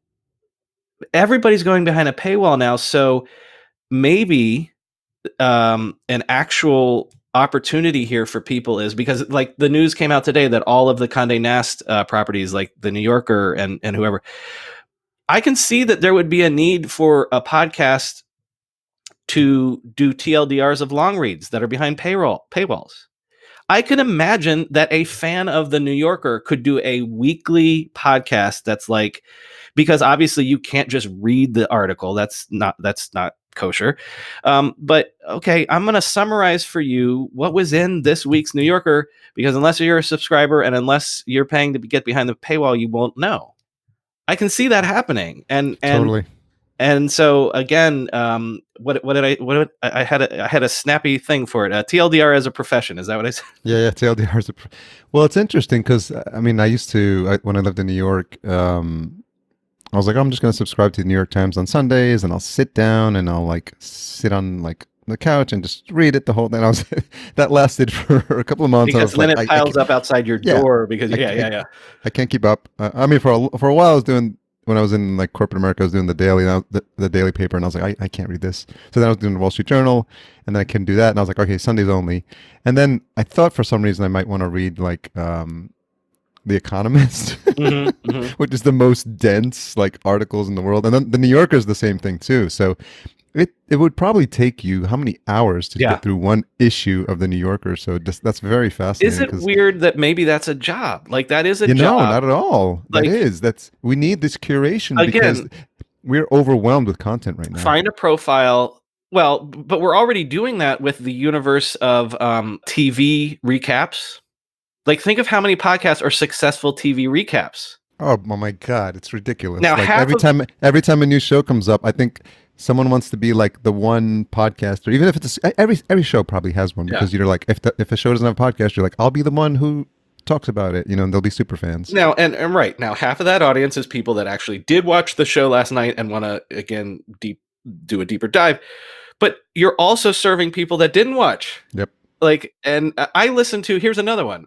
everybody's going behind a paywall now, so maybe an actual opportunity here for people is because, like, the news came out today that all of the Condé Nast properties, like the New Yorker and whoever, I can see that there would be a need for a podcast to do TLDRs of long reads that are behind paywalls. I can imagine that a fan of the New Yorker could do a weekly podcast that's like, because obviously you can't just read the article. That's not kosher. But okay, I'm going to summarize for you what was in this week's New Yorker, because unless you're a subscriber and unless you're paying to get behind the paywall, you won't know. I can see that happening. And Totally. And so again, I had a snappy thing for it. TLDR as a profession. Is that what I said? Yeah, TLDR is well, it's interesting because I mean, when I lived in New York, I was like, I'm just going to subscribe to the New York Times on Sundays, and I'll sit down and I'll like sit on like the couch and just read it the whole day. That lasted for a couple of months. Because then it piles up outside your door because I can't keep up. I mean, for a while I was doing. When I was in like corporate America, I was doing the daily paper, and I was like, I can't read this. So then I was doing the Wall Street Journal, and then I couldn't do that, and I was like, okay, Sundays only. And then I thought for some reason I might want to read like The Economist, which is the most dense like articles in the world, and then the New Yorker is the same thing too. So it would probably take you how many hours to get through one issue of the New Yorker? So that's very fascinating. Is it weird that maybe that's a job? Like that is a job? No, not at all. We need this curation because we're overwhelmed with content right now. Find a profile. Well, but we're already doing that with the universe of TV recaps. Like, think of how many podcasts are successful TV recaps. Oh my God, it's ridiculous. Now, like every time a new show comes up, I think someone wants to be like the one podcaster, even if it's every show probably has one, because you're like, if a show doesn't have a podcast, you're like, I'll be the one who talks about it, and they'll be super fans. Now, and right now, half of that audience is people that actually did watch the show last night and want to again do a deeper dive. But you're also serving people that didn't watch. Yep. Like, and I listened to, here's another one.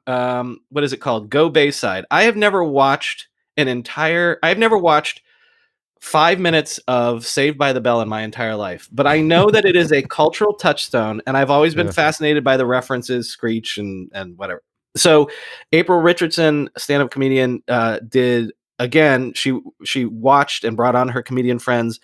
What is it called? Go Bayside. I've never watched 5 minutes of Saved by the Bell in my entire life, but I know that it is a cultural touchstone, and I've always been fascinated by the references, Screech and whatever. So April Richardson, stand-up comedian, did, again, she watched and brought on her comedian friends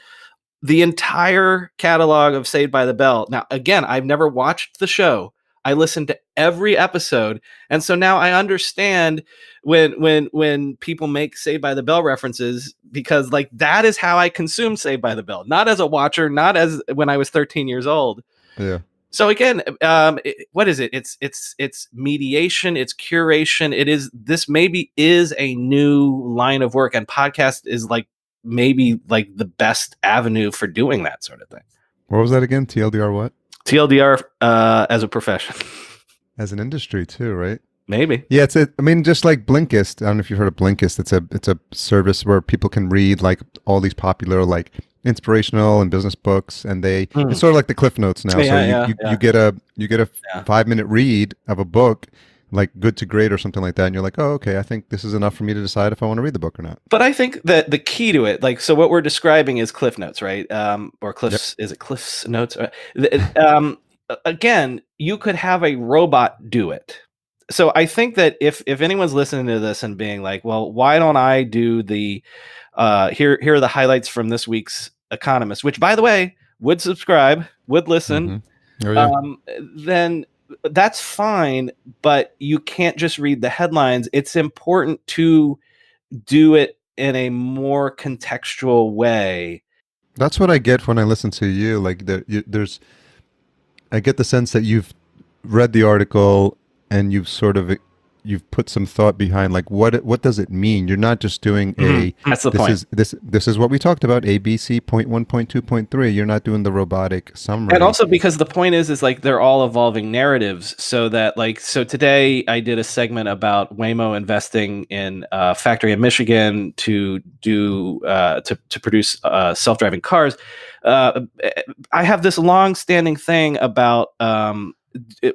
the entire catalog of Saved by the Bell. Now, again, I've never watched the show. I listened to every episode, and so now I understand when people make Saved by the Bell references, because like that is how I consume Saved by the Bell, not as a watcher, not as when I was 13 years old. Yeah. So again, what is it? It's mediation, it's curation. This maybe is a new line of work, and podcast is like maybe like the best avenue for doing that sort of thing. What was that again? TLDR what? TLDR as a profession. As an industry too, right? Maybe. Yeah, I mean, just like Blinkist. I don't know if you've heard of Blinkist. It's a service where people can read like all these popular like inspirational and business books, and it's sort of like the Cliff Notes now. You get a 5-minute read of a book, like Good to Great or something like that, and you're like, oh, okay, I think this is enough for me to decide if I want to read the book or not. But I think that the key to it, like, so what we're describing is Cliff Notes, right? Or Cliff's, is it Cliff's Notes? Again, you could have a robot do it. So I think that if anyone's listening to this and being like, well, why don't I do the here are the highlights from this week's economists, which by the way would subscribe, would listen, Oh, yeah. then that's fine. But you can't just read the headlines. It's important to do it in a more contextual way. That's what I get when I listen to you. Like I get the sense that you've read the article and you've put some thought behind like what does it mean? You're not just doing That's the point. This is what we talked about, ABC point 1.2.3. You're not doing the robotic summary. And also because the point is like they're all evolving narratives, so that so today I did a segment about Waymo investing in a factory in Michigan to do to produce self-driving cars. I have this long-standing thing about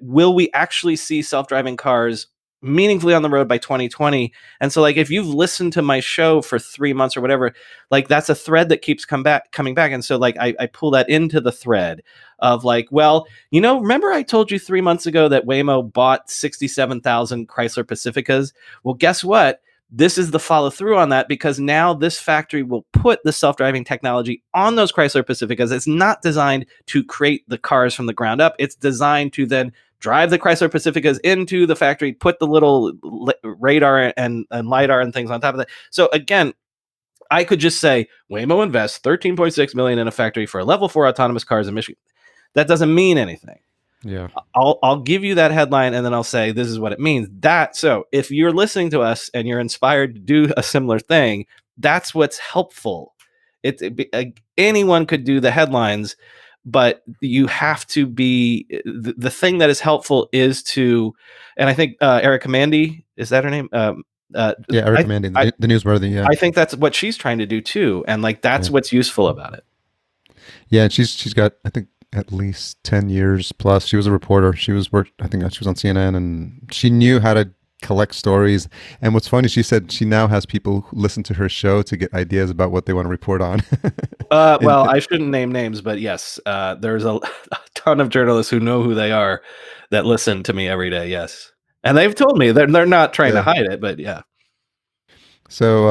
will we actually see self-driving cars meaningfully on the road by 2020? And so like if you've listened to my show for 3 months or whatever, like that's a thread that keeps coming back. And so like I pull that into the thread of like, well, remember I told you 3 months ago that Waymo bought 67,000 Chrysler Pacificas? Well, guess what? This is the follow through on that, because now this factory will put the self-driving technology on those Chrysler Pacificas. It's not designed to create the cars from the ground up. It's designed to then drive the Chrysler Pacificas into the factory, put the little radar and LiDAR and things on top of that. So again, I could just say Waymo invests $13.6 million in a factory for level 4 autonomous cars in Michigan. That doesn't mean anything. Yeah. I'll give you that headline and then I'll say this is what it means. So if you're listening to us and you're inspired to do a similar thing, that's what's helpful. Anyone could do the headlines, but you have to be the thing that is helpful is to, and I think Erica Mandy, is that her name? Erica Mandy, the newsworthy. Yeah, I think that's what she's trying to do too, and like that's what's useful about it. Yeah, and she's got, I think, at least 10 years plus. She was a reporter. I think she was on CNN, and she knew how to collect stories. And what's funny, she said she now has people who listen to her show to get ideas about what they want to report on. Well, I shouldn't name names, but yes, there's a ton of journalists who know who they are that listen to me every day. Yes, and they've told me they're not trying to hide it, but yeah. So,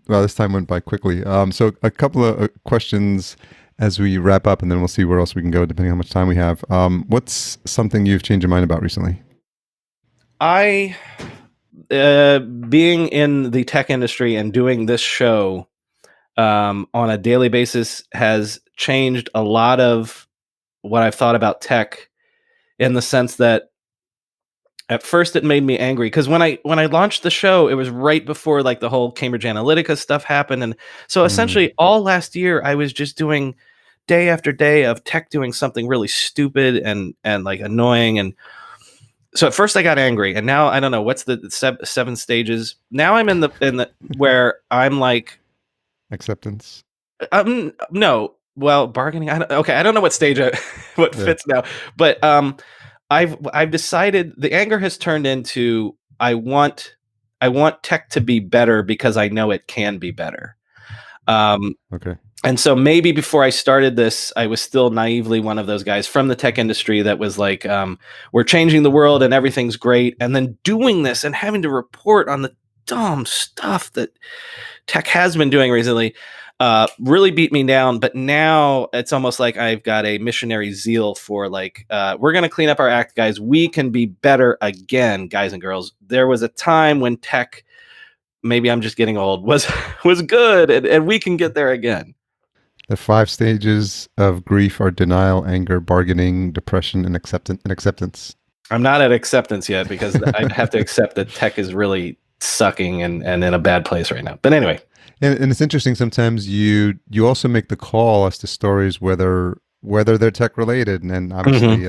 well, this time went by quickly. So a couple of questions as we wrap up, and then we'll see where else we can go depending on how much time we have. What's something you've changed your mind about recently? I, being in the tech industry and doing this show on a daily basis has changed a lot of what I've thought about tech, in the sense that at first it made me angry because when I launched the show, it was right before like the whole Cambridge Analytica stuff happened. And so essentially all last year I was just doing day after day of tech doing something really stupid and like annoying. And so at first I got angry, and now I don't know what's the 7 stages. Now I'm in the where I'm like acceptance. No, well, bargaining. I don't know what stage fits now, but I've decided the anger has turned into I want tech to be better because I know it can be better. Okay. And so maybe before I started this, I was still naively one of those guys from the tech industry that was like, we're changing the world and everything's great. And then doing this and having to report on the dumb stuff that tech has been doing recently really beat me down. But now it's almost like I've got a missionary zeal for like, we're going to clean up our act, guys. We can be better again, guys and girls. There was a time when tech, maybe I'm just getting old, was good, and we can get there again. The 5 stages of grief are denial, anger, bargaining, depression, and acceptance. I'm not at acceptance yet because I have to accept that tech is really sucking and in a bad place right now. But anyway. And it's interesting, sometimes you also make the call as to stories whether they're tech related, and obviously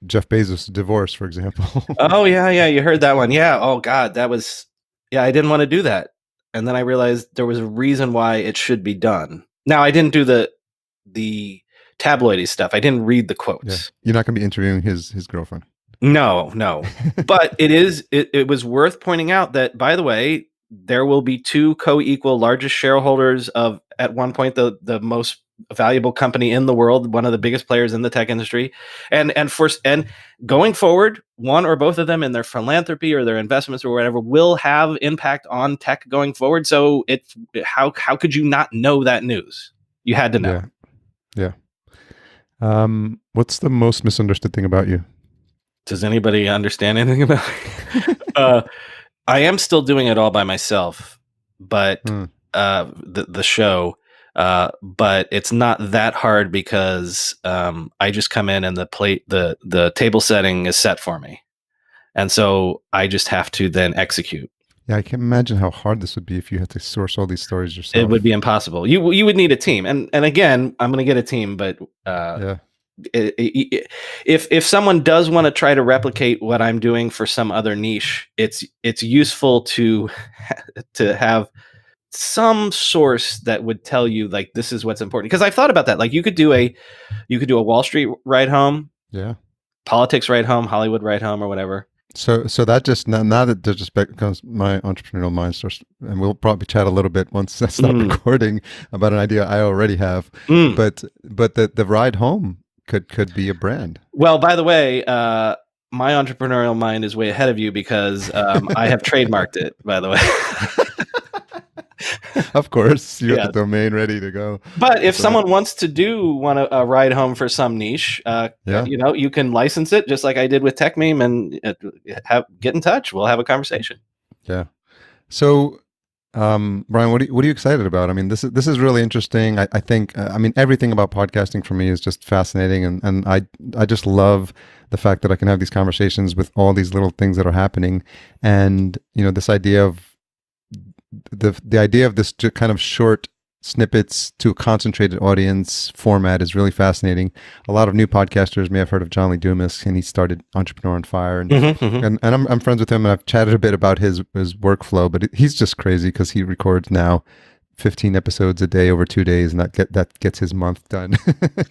Jeff Bezos' divorce, for example. Oh yeah, you heard that one. Yeah. Oh God, that was, yeah, I didn't want to do that. And then I realized there was a reason why it should be done. Now, I didn't do the tabloidy stuff. I didn't read the quotes. Yeah. You're not going to be interviewing his girlfriend. No. But it was worth pointing out that, by the way, there will be 2 co-equal largest shareholders of, at one point, the most valuable company in the world, one of the biggest players in the tech industry. And going forward, one or both of them in their philanthropy or their investments or whatever will have impact on tech going forward. So how could you not know that news? You had to know. Yeah. What's the most misunderstood thing about you? Does anybody understand anything about it? I am still doing it all by myself, but the show, but it's not that hard because I just come in and the table setting is set for me, and so I just have to then execute. Yeah, I can imagine how hard this would be if you had to source all these stories yourself. It would be impossible. You would need a team, and again, I'm going to get a team, but if someone does want to try to replicate what I'm doing for some other niche, it's useful to have some source that would tell you like this is what's important. Because I've thought about that. Like you could do a Wall Street ride home, politics ride home, Hollywood ride home, or whatever. So that just now that just becomes my entrepreneurial mind starts, and we'll probably chat a little bit once I stop recording about an idea I already have. But the ride home could be a brand. Well, by the way, my entrepreneurial mind is way ahead of you because I have trademarked it, by the way. Of course, you have the domain ready to go. But if someone wants to want a ride home for some niche, you can license it just like I did with Techmeme and get in touch. We'll have a conversation. Yeah. So, Brian, what are you excited about? I mean, this is really interesting. I think, everything about podcasting for me is just fascinating. And I just love the fact that I can have these conversations with all these little things that are happening. And, this idea of the idea of this kind of short snippets to a concentrated audience format is really fascinating. A lot of new podcasters may have heard of John Lee Dumas, and he started Entrepreneur on Fire, and I'm friends with him, and I've chatted a bit about his workflow, but he's just crazy because he records now 15 episodes a day over 2 days, and that gets his month done.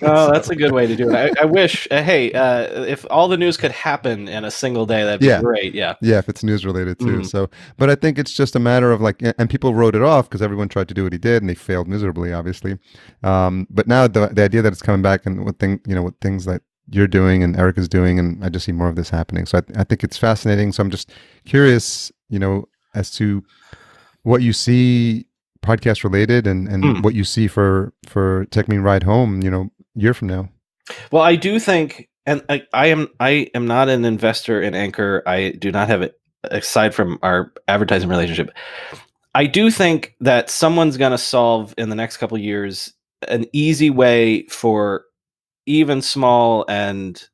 Oh, that's a good way to do it. I wish, if all the news could happen in a single day, that'd be great. Yeah, if it's news related too. So, but I think it's just a matter of and people wrote it off because everyone tried to do what he did, and they failed miserably, obviously. But now the idea that it's coming back, and what things that you're doing and Eric is doing, and I just see more of this happening. So I think it's fascinating. So I'm just curious, as to what you see podcast related and what you see for Techmeme Ride Home, year from now. Well, I do think, and I am not an investor in Anchor. I do not have it aside from our advertising relationship. I do think that someone's going to solve in the next couple of years an easy way for even small and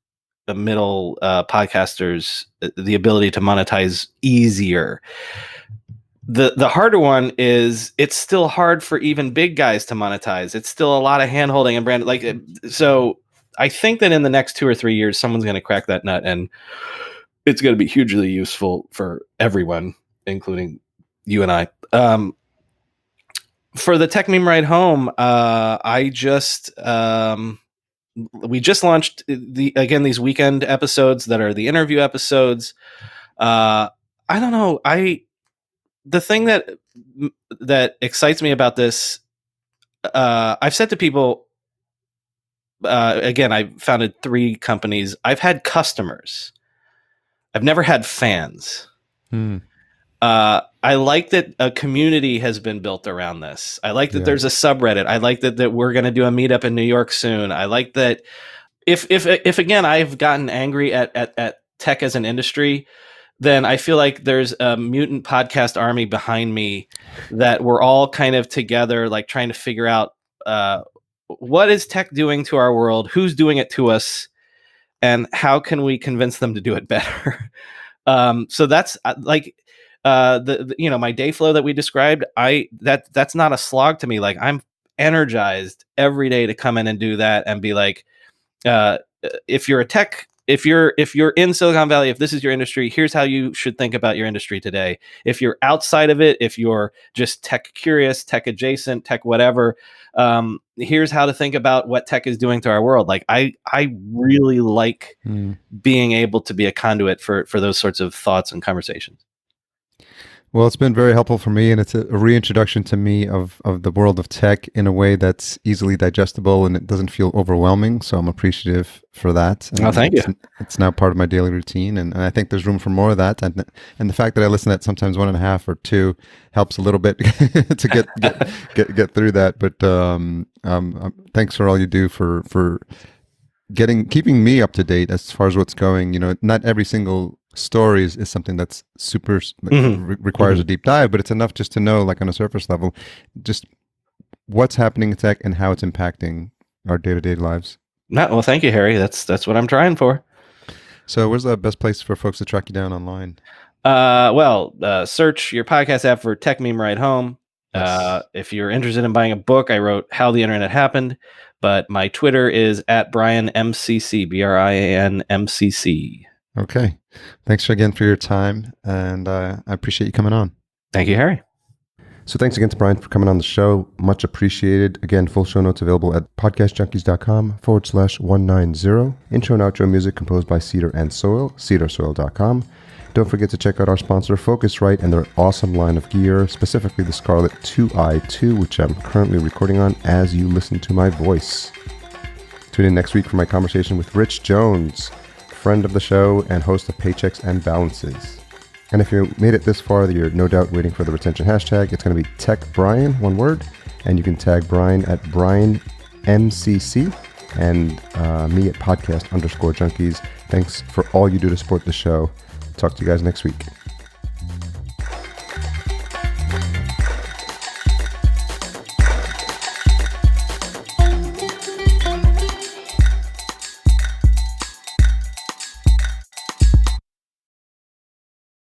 the middle podcasters the ability to monetize easier. The harder one is it's still hard for even big guys to monetize. It's still a lot of hand-holding and brand. So I think that in the next 2 or 3 years, someone's going to crack that nut, and it's going to be hugely useful for everyone, including you and I. For the Techmeme Ride Home, we just launched these weekend episodes that are the interview episodes. I don't know. The thing that excites me about this, I've said to people, again, I founded 3 companies. I've had customers. I've never had fans. I like that a community has been built around this. I like that there's a subreddit. I like that we're going to do a meetup in New York soon. I like that if again, I've gotten angry at tech as an industry, then I feel like there's a mutant podcast army behind me that we're all kind of together, like trying to figure out what is tech doing to our world, who's doing it to us, and how can we convince them to do it better. So that's my day flow that we described. That's not a slog to me. Like I'm energized every day to come in and do that and be like, if you're a tech. If you're in Silicon Valley, if this is your industry, here's how you should think about your industry today. If you're outside of it, if you're just tech curious, tech adjacent, tech whatever, here's how to think about what tech is doing to our world. Like I really like being able to be a conduit for those sorts of thoughts and conversations. Well, it's been very helpful for me, and it's a reintroduction to me of the world of tech in a way that's easily digestible and it doesn't feel overwhelming. So I'm appreciative for that. And Thank you. It's now part of my daily routine, and I think there's room for more of that. And the fact that I listen at sometimes 1.5 or 2 helps a little bit to get through that. But thanks for all you do for keeping me up to date as far as what's going. Not every single story is something that's super requires a deep dive, but it's enough just to know, like on a surface level, just what's happening in tech and how it's impacting our day-to-day lives. Well, thank you, Harry. That's what I'm trying for. So where's the best place for folks to track you down online? Search your podcast app for Techmeme Ride Home. Yes. If you're interested in buying a book, I wrote How the Internet Happened, but my Twitter is at Brian MCC, Brian MCC. Okay. Thanks again for your time, and I appreciate you coming on. Thank you, Harry. So thanks again to Brian for coming on the show. Much appreciated. Again, full show notes available at podcastjunkies.com/190. Intro and outro music composed by Cedar and Soil, cedarsoil.com. Don't forget to check out our sponsor, Focusrite, and their awesome line of gear, specifically the Scarlett 2i2, which I'm currently recording on as you listen to my voice. Tune in next week for my conversation with Rich Jones, friend of the show and host of Paychecks and Balances. And if you made it this far, you're no doubt waiting for the retention hashtag. It's going to be TechBrian, one word, and you can tag Brian at BrianMCC and me at podcast_junkies. Thanks for all you do to support the show. Talk to you guys next week.